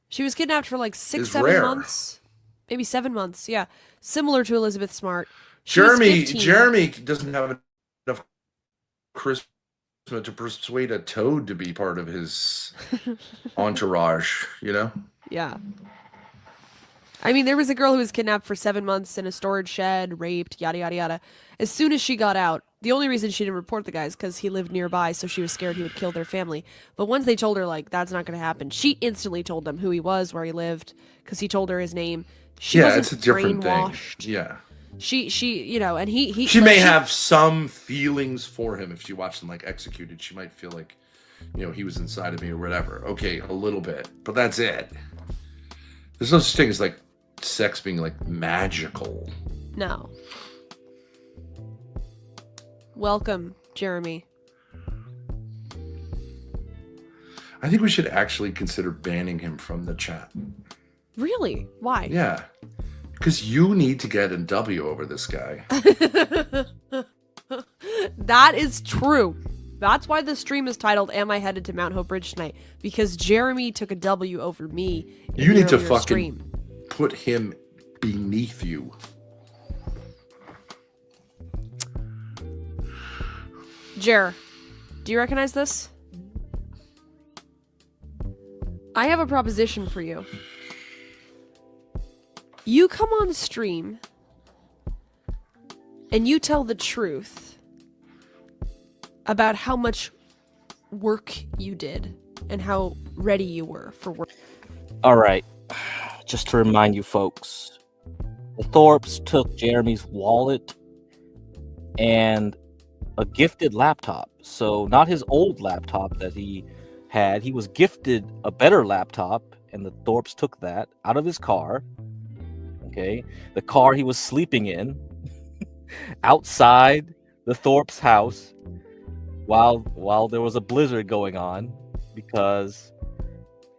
She was kidnapped for like 6-7 months, maybe 7 months. Yeah, similar to Elizabeth Smart. Jeremy doesn't have enough charisma to persuade a toad to be part of his entourage, you know? Yeah. I mean, there was a girl who was kidnapped for 7 months in a storage shed, raped, yada, yada, yada. As soon as she got out, the only reason she didn't report the guy is because he lived nearby, so she was scared he would kill their family. But once they told her, like, that's not going to happen, she instantly told them who he was, where he lived, because he told her his name. She wasn't it's a different brainwashed. thing. Yeah. She, you know, and he. She may have some feelings for him if she watched him, like, executed. She might feel like, you know, he was inside of me or whatever. Okay, a little bit. But that's it. There's no such thing as, like, sex being, like, magical. No. Welcome, Jeremy. I think we should actually consider banning him from the chat. Really? Why? Yeah. Because you need to get a W over this guy. That is true. That's why the stream is titled "Am I Headed to Mount Hope Bridge Tonight?" Because Jeremy took a W over me. You need to earlier fucking stream. put him beneath you. Jer, do you recognize this? I have a proposition for you. You come on stream and you tell the truth about how much work you did and how ready you were for work. All right. Just to remind you folks, the Thorpes took Jeremy's wallet and a gifted laptop. So not his old laptop that he had. He was gifted a better laptop, and the Thorpes took that out of his car. Okay. The car he was sleeping in outside the Thorpes' house while there was a blizzard going on because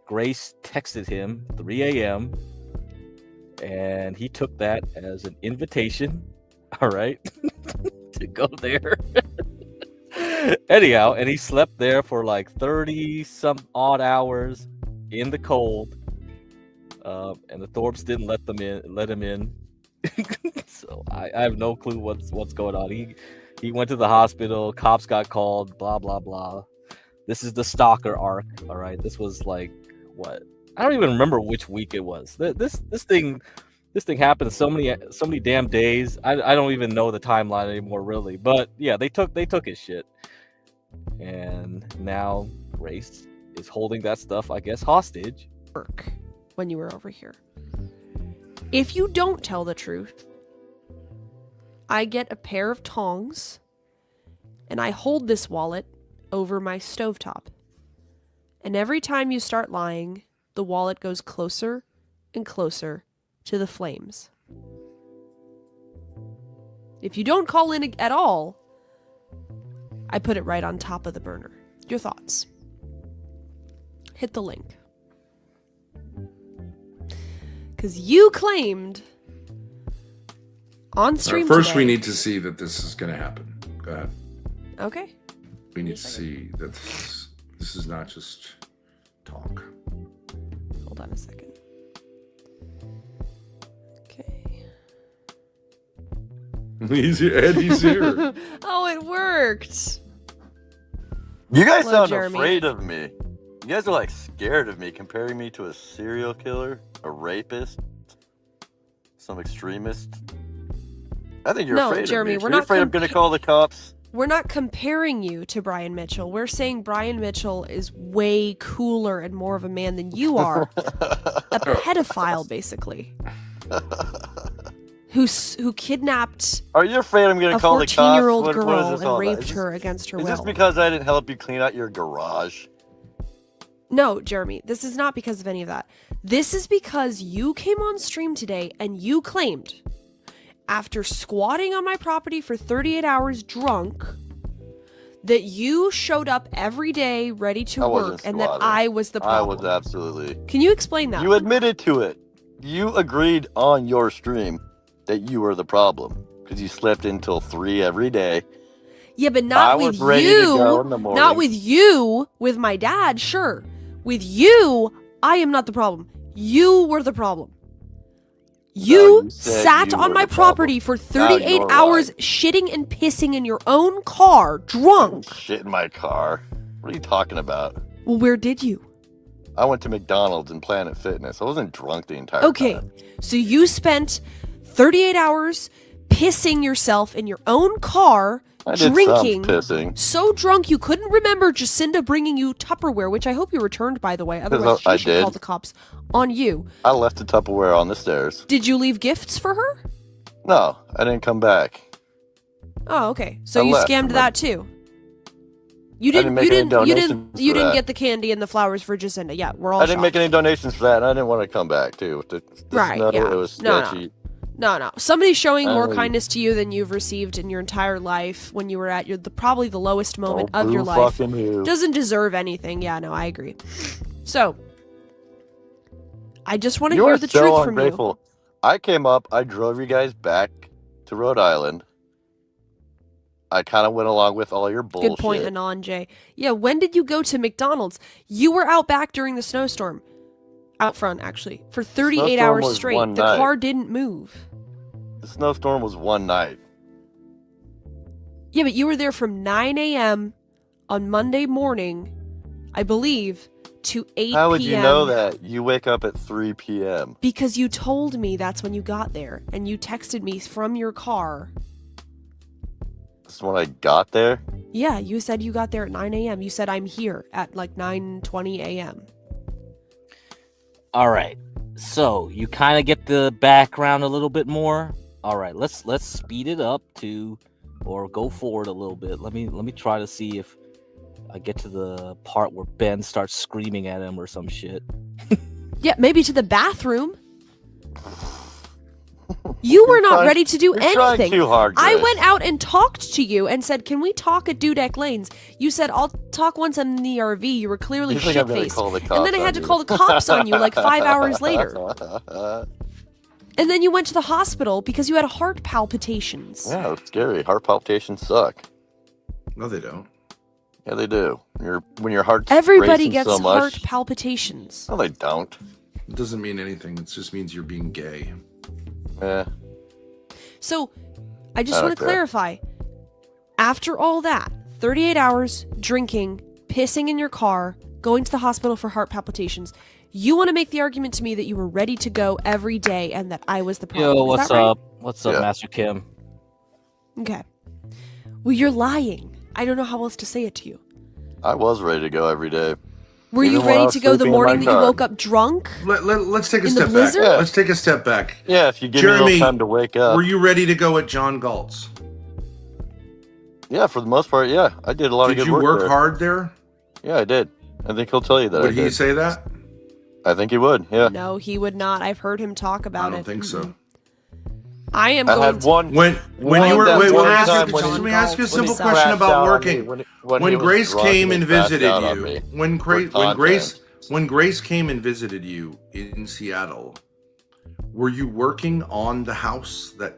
Grace texted him 3 a.m. and he took that as an invitation, all right, to go there. Anyhow, and he slept there for like 30 some odd hours in the cold, and the Thorpes didn't let him in. So I have no clue what's going on. He went to the hospital, cops got called, blah blah blah. This is the stalker arc, all right. This was like what? I don't even remember which week it was. This thing happened so many damn days. I don't even know the timeline anymore, really. But yeah, they took his shit, and now Grace is holding that stuff, I guess, hostage. Work when you were over here. If you don't tell the truth, I get a pair of tongs, and I hold this wallet over my stovetop. And every time you start lying, the wallet goes closer and closer to the flames. If you don't call in at all, I put it right on top of the burner. Your thoughts? Hit the link. Because you claimed on stream First, today, we need to see that this is going to happen. Go ahead. Okay. We need to see that this is not just talk. Hold on a second. Okay. He's here. Eddie's here. Oh, it worked. You guys Hello, sound Jeremy. afraid of me. You guys are like scared of me, comparing me to a serial killer, a rapist, some extremist. I think you're No, afraid Jeremy, of me. we're You're not afraid I'm going to call the cops. We're not comparing you to Brian Mitchell. We're saying Brian Mitchell is way cooler and more of a man than you are. A pedophile, basically. Who kidnapped Are you afraid I'm going a to call the cops? 14-year-old What is girl this and all raped about? her against her Is will. this because I didn't help you clean out your garage? No, Jeremy, this is not because of any of that. This is because you came on stream today and you claimed, after squatting on my property for 38 hours drunk, that you showed up every day ready to I work wasn't and that squatting. I was the I problem. was absolutely. Can you explain that? You admitted to it. You agreed on your stream that you were the problem because you slept until 3 every day. Yeah, but I not was with ready to you. go in the morning. Not with you. With my dad, sure. With you, I am not the problem. You were the problem. You you said sat you on were my the problem. property for Now 38 you're hours lying. shitting and pissing in your own car, drunk. Shit in my car. What are you talking about? Well, where did you? I went to McDonald's and Planet Fitness. I wasn't drunk the entire Okay, time. so you spent 38 hours pissing yourself in your own car, I did drinking, some pissing. so drunk you couldn't remember Jacinda bringing you Tupperware, which I hope you returned, by the way. Otherwise, I she should did. call the cops on you. I left the Tupperware on the stairs. Did you leave gifts for her? No, I didn't come back. Oh, okay. So I you left, scammed remember? that too. You I didn't make any donations you for didn't that. get the candy and the flowers for Jacinda. Yeah, we're all I didn't make shocked. any donations for that, and I didn't want to come back too. The Right, snow, yeah. it was No, no. sketchy. No. Somebody showing more Oh. kindness to you than you've received in your entire life when you were at probably the lowest moment Oh, of your boo life fucking who. doesn't deserve anything. Yeah, no, I agree. So, I just want to You hear are the so truth from you. ungrateful. I came up, I drove you guys back to Rhode Island. I kind of went along with all your bullshit. Good point, Anon J. Yeah, when did you go to McDonald's? You were out back during the snowstorm. Out front, actually. For 38 Snowstorm hours was straight. one The night. car didn't move. The snowstorm was one night. Yeah, but you were there from 9 a.m. on Monday morning, I believe, to 8 p.m. How would you know that? You wake up at 3 p.m. Because you told me that's when you got there, and you texted me from your car. This is when I got there. Yeah, you said you got there at 9 a.m. You said I'm here at like 9:20 a.m. All right. So you kind of get the background a little bit more. All right, let's speed it up to, or go forward a little bit. Let me try to see if I get to the part where Ben starts screaming at him or some shit. Yeah, maybe to the bathroom. You were not trying- ready to do You're trying anything. too hard, I Grace. went out and talked to you and said, "Can we talk at Dudek Lanes?" You said, "I'll talk once I'm in the RV." You were clearly You think I'm gonna shit-faced. call the And cops then I had on to you. call the cops on you like 5 hours later. And then you went to the hospital because you had heart palpitations. Yeah, it's scary. Heart palpitations suck. No, they don't. Yeah, they do. When your heart's Everybody racing gets so much. heart palpitations. No, they don't. It doesn't mean anything. It just means you're being gay. Eh. So, I just I want don't to care. clarify. After all that, 38 hours, drinking, pissing in your car, going to the hospital for heart palpitations, you want to make the argument to me that you were ready to go every day and that I was the problem. Yo, Is what's that right? up? What's up, Yeah. Master Kim? Okay. Well, you're lying. I don't know how else to say it to you. I was ready to go every day. Were Even you when I ready was to go the sleeping in my morning that you car. woke up drunk? Let's take a In the step back. blizzard? Yeah. Let's take a step back. Yeah, if you give me a Jeremy, little time to wake up. Were you ready to go at John Galt's? Yeah, for the most part, yeah. I did a lot of Did good you work work there. hard there? Yeah, I did. I think he'll tell you that I Would he did. say that? I think he would, yeah. No, he would not. I've heard him talk about it. I don't think so. I am I going had to... one... When One you were time- wait, one let me time ask when you, he- let me ask you a when simple he question crashed about out on working. me When he was Grace drunk came and he crashed visited out on you, me. when For Grace came and visited you in Seattle, were you working on the house that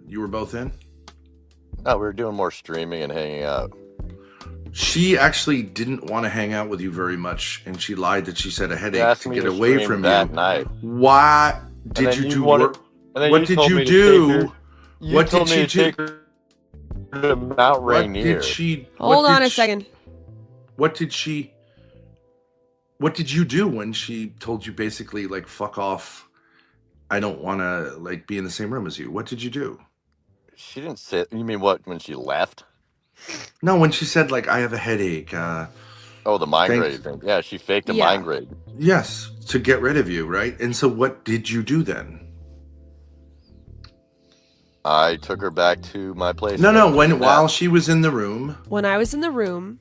you were both in? No, we were doing more streaming and hanging out. She actually didn't want to hang out with you very much, and she lied that she said a He headache asked to me get to away stream from that you. night. Why did then you you do wanted- work? And then What you did told you me to do? take her- You What told did me you to do? take her to Mount What Rainier. did she? Hold what on did a she- second. What did she? What did you do when she told you basically like fuck off? I don't want to like be in the same room as you. What did you do? She didn't say... You mean what, when she left? No, when she said like I have a headache. Oh, the migraine Thanks. thing. Yeah, she faked a Yeah. migraine. Yes, to get rid of you, right? And so what did you do then? I took her back to my place. No, and when took a while nap. she was in the room. When I was in the room,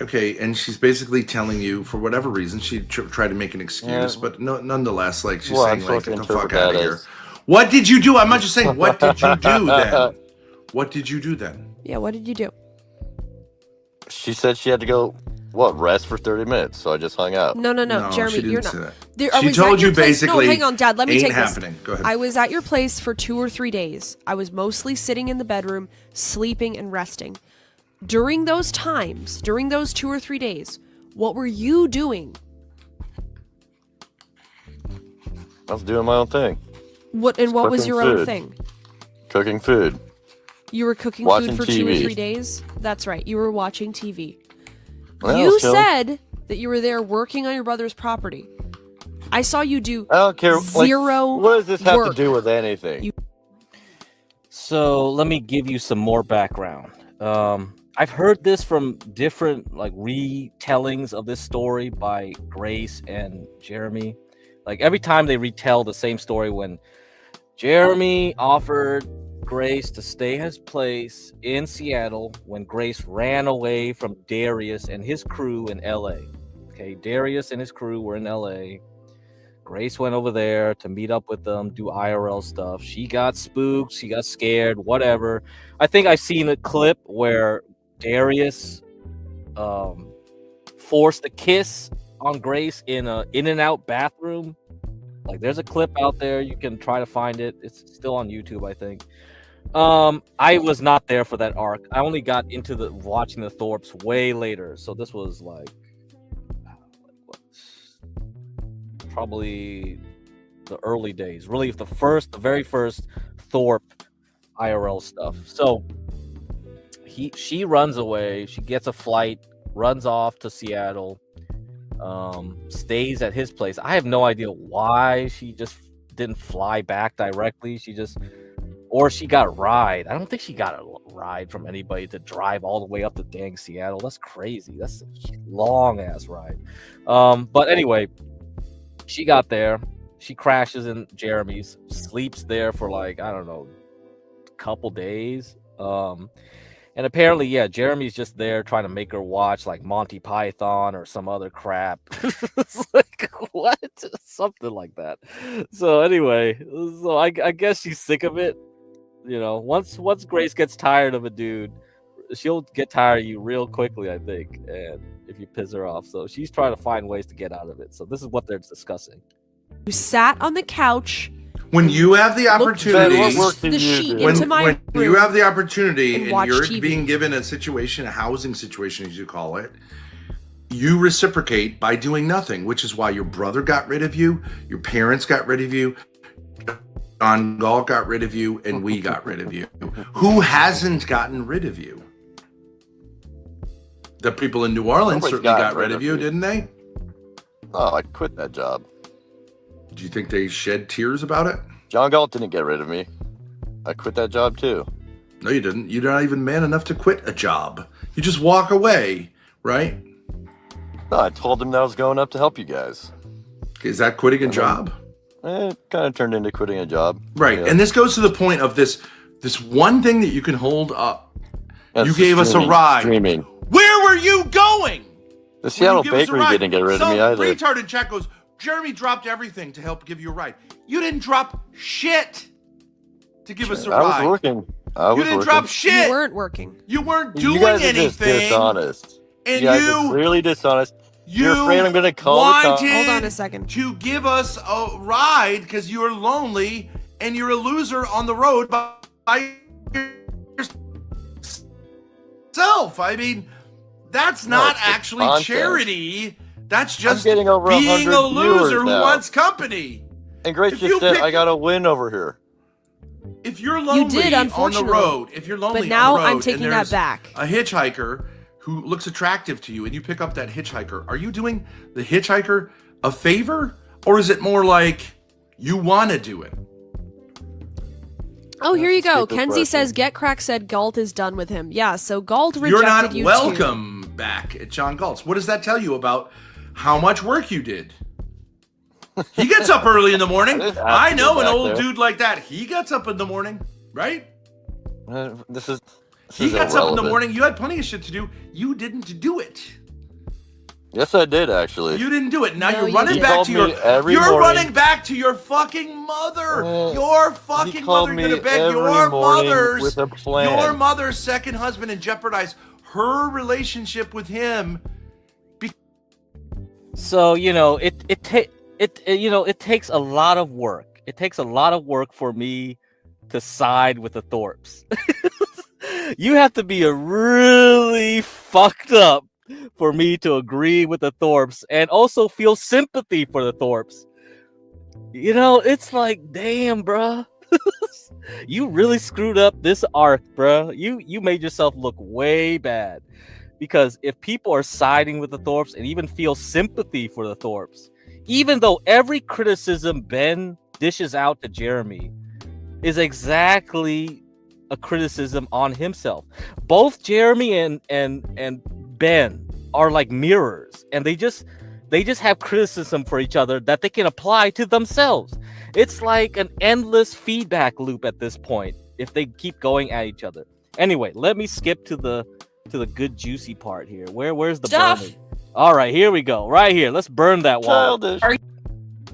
Okay, and she's basically telling you for whatever reason she tried to make an excuse, Yeah. but no, nonetheless, like she's Well, I'm saying like supposed to get the fuck interpret out of that here. as- What did you do? I'm not just saying. What did you do then? What did you do then? yeah, what did you do? She said she had to go, rest for 30 minutes. So I just hung out. No, she Jeremy, didn't you're say not. that. There, I She was at told your you place- basically. No, hang on, Dad. Let me ain't take this. happening. Go ahead. I was at your place for 2 or 3 days. I was mostly sitting in the bedroom, sleeping and resting. During those times, during those 2 or 3 days, what were you doing? I was doing my own thing. What was cooking your own food. thing? Cooking food. You were cooking Watching food for 2 or TV. 3 days? That's right. You were watching TV. Well, You so- said that you were there working on your brother's property. I saw you do I don't care. zero What does this have work. to do with anything? You- So let me give you some more background. I've heard this from different like retellings of this story by Grace and Jeremy. Like every time they retell the same story, when Jeremy offered Grace to stay at his place in Seattle when Grace ran away from Darius and his crew in LA. Okay, Darius and his crew were in LA. Grace went over there to meet up with them, do IRL stuff. She got spooked. She got scared. Whatever. I think I've seen a clip where Darius forced a kiss on Grace in a In-N-Out bathroom. Like, there's a clip out there. You can try to find it. It's still on YouTube, I think. I was not there for that arc. I only got into the watching the Thorpes way later. So this was like probably the early days. Really, the very first Thorpe IRL stuff. So she runs away. She gets a flight, runs off to Seattle. Stays at his place. I have no idea why she just didn't fly back directly. Or she got a ride. I don't think she got a ride from anybody to drive all the way up to dang Seattle. That's crazy. That's a long ass ride. But anyway, she got there. She crashes in Jeremy's, sleeps there for like, I don't know, a couple days. And apparently, yeah, Jeremy's just there trying to make her watch like Monty Python or some other crap. It's like, what? Something like that. So anyway, I guess she's sick of it. You know, once Grace gets tired of a dude, she'll get tired of you real quickly, I think, and if you piss her off. So she's trying to find ways to get out of it. So this is what they're discussing. You sat on the couch. When you have the opportunity, the sheet into my when room you have the opportunity and watch you're TV. being given a situation, a housing situation, as you call it, you reciprocate by doing nothing, which is why your brother got rid of you, your parents got rid of you, John Galt got rid of you, and we got rid of you. Who hasn't gotten rid of you? The people in New Orleans Nobody certainly got rid of you, didn't they? Oh, I quit that job. Do you think they shed tears about it? John Galt didn't get rid of me. I quit that job too. No, you didn't. You're not even man enough to quit a job. You just walk away, right? No, I told him that I was going up to help you guys. Is that quitting a job? It kind of turned into quitting a job. Right. Yeah. And this goes to the point of this one thing that you can hold up. That's You gave us a ride. Streaming. Where were you going? The Seattle When you give us a Bakery ride, didn't get rid of some me either. retard in chat goes, Jeremy dropped everything to help give you a ride. You didn't drop shit to give us a I ride. was working. You didn't drop shit. You weren't working. You weren't You doing guys are just anything. dishonest. And you guys you are really dishonest. You You're afraid I'm going to call the cops. wanted Hold on a second. to give us a ride because you're lonely and you're a loser on the road by yourself. I mean, that's not it's actually nonsense. charity. That's just getting over being 100 a loser who viewers now. wants company. And Grace If just you said, pick- I got a win over here. If you're lonely did, on the unfortunately. road, if you're lonely But now on the road I'm taking and that there's back. a hitchhiker who looks attractive to you and you pick up that hitchhiker, are you doing the hitchhiker a favor? Or is it more like you want to do it? Oh, here you go. Super Kenzie says pressing. GetCrack said Galt is done with him. Yeah, so Galt rejected You're not you welcome back at John Galt's. What does that tell you about how much work you did? He gets up early in the morning. I didn't have I to know go an back old there. dude like that. He gets up in the morning, right? This He is gets up in the irrelevant. morning. You had plenty of shit to do. You didn't do it. Yes, I did, actually. You didn't do it. Now No, you're you running didn't. back called to me your. every You're morning. running back to your fucking mother. Your fucking called mother. me You're gonna beg every your morning mother's with a plan. your mother's second husband and jeopardize her relationship with him. So it takes a lot of work. It takes a lot of work for me to side with the Thorpes. You have to be a really fucked up for me to agree with the Thorpes and also feel sympathy for the Thorpes. It's like, damn, bruh. You really screwed up this arc, bruh. You made yourself look way bad. Because if people are siding with the Thorpes and even feel sympathy for the Thorpes, even though every criticism Ben dishes out to Jeremy is exactly a criticism on himself. Both Jeremy and Ben are like mirrors, and they just have criticism for each other that they can apply to themselves. It's like an endless feedback loop at this point if they keep going at each other. Anyway, let me skip to the good juicy part here. Where's the Stuff. burning? All right, here we go. Right here. Let's burn that wall. Childish.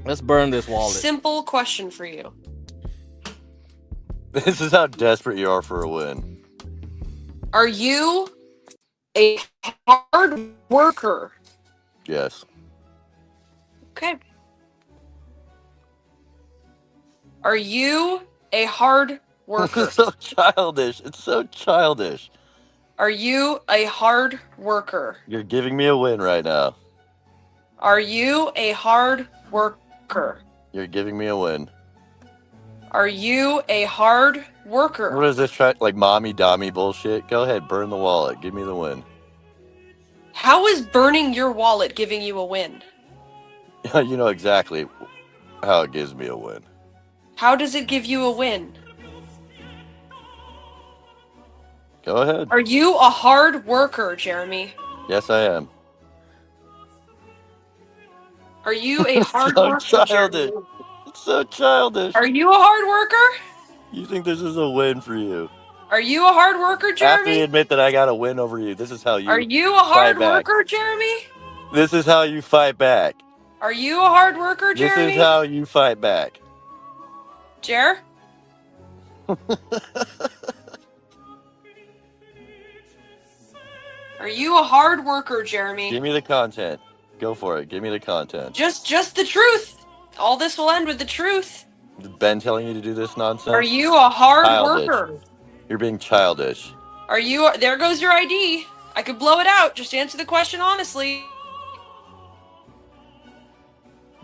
Let's burn this wallet. Simple question for you. This is how desperate you are for a win. Are you a hard worker? Yes. Okay. Are you a hard This worker? is so childish. It's so childish. Are you a hard worker? You're giving me a win right now. Are you a hard worker? You're giving me a win. Are you a hard worker? What is this like mommy dommy bullshit? Go ahead, burn the wallet. Give me the win. How is burning your wallet giving you a win? You know exactly how it gives me a win. How does it give you a win? Go ahead. Are you a hard worker, Jeremy? Yes, I am. Are you a hard So worker, childish. Jeremy? It's so childish. Are you a hard worker? You think this is a win for you? Are you a hard worker, After you Jeremy? admit that I got a win over you, this is how you Are you a hard fight back. worker, Jeremy? This is how you fight back. Are you a hard worker, Jeremy? This is how you fight back. Jer? Are you a hard worker, Jeremy? Give me the content. Go for it. Give me the content. Just the truth. All this will end with the truth. Is Ben telling you to do this nonsense? Are you a hard Childish. worker? You're being childish. Are you? There goes your ID. I could blow it out. Just answer the question honestly.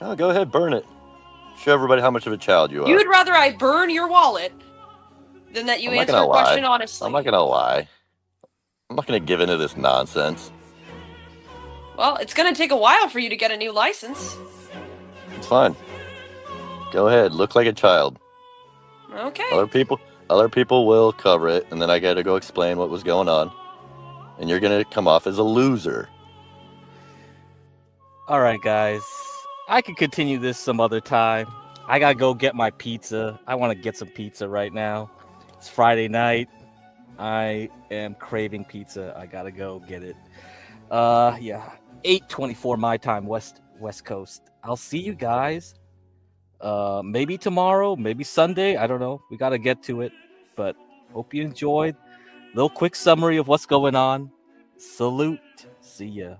No, go ahead, burn it. Show everybody how much of a child you are. You'd rather I burn your wallet than that you I'm not answer gonna a question lie. honestly. I'm not gonna lie. I'm not gonna give into this nonsense. Well, it's gonna take a while for you to get a new license. It's fine. Go ahead, look like a child. Okay. Other people will cover it, and then I gotta go explain what was going on. And you're gonna come off as a loser. All right, guys. I could continue this some other time. I gotta go get my pizza. I want to get some pizza right now. It's Friday night. I am craving pizza. I gotta go get it. Yeah, 8:24 my time, West Coast. I'll see you guys. Maybe tomorrow, maybe Sunday. I don't know. We gotta get to it. But hope you enjoyed. Little quick summary of what's going on. Salute. See ya.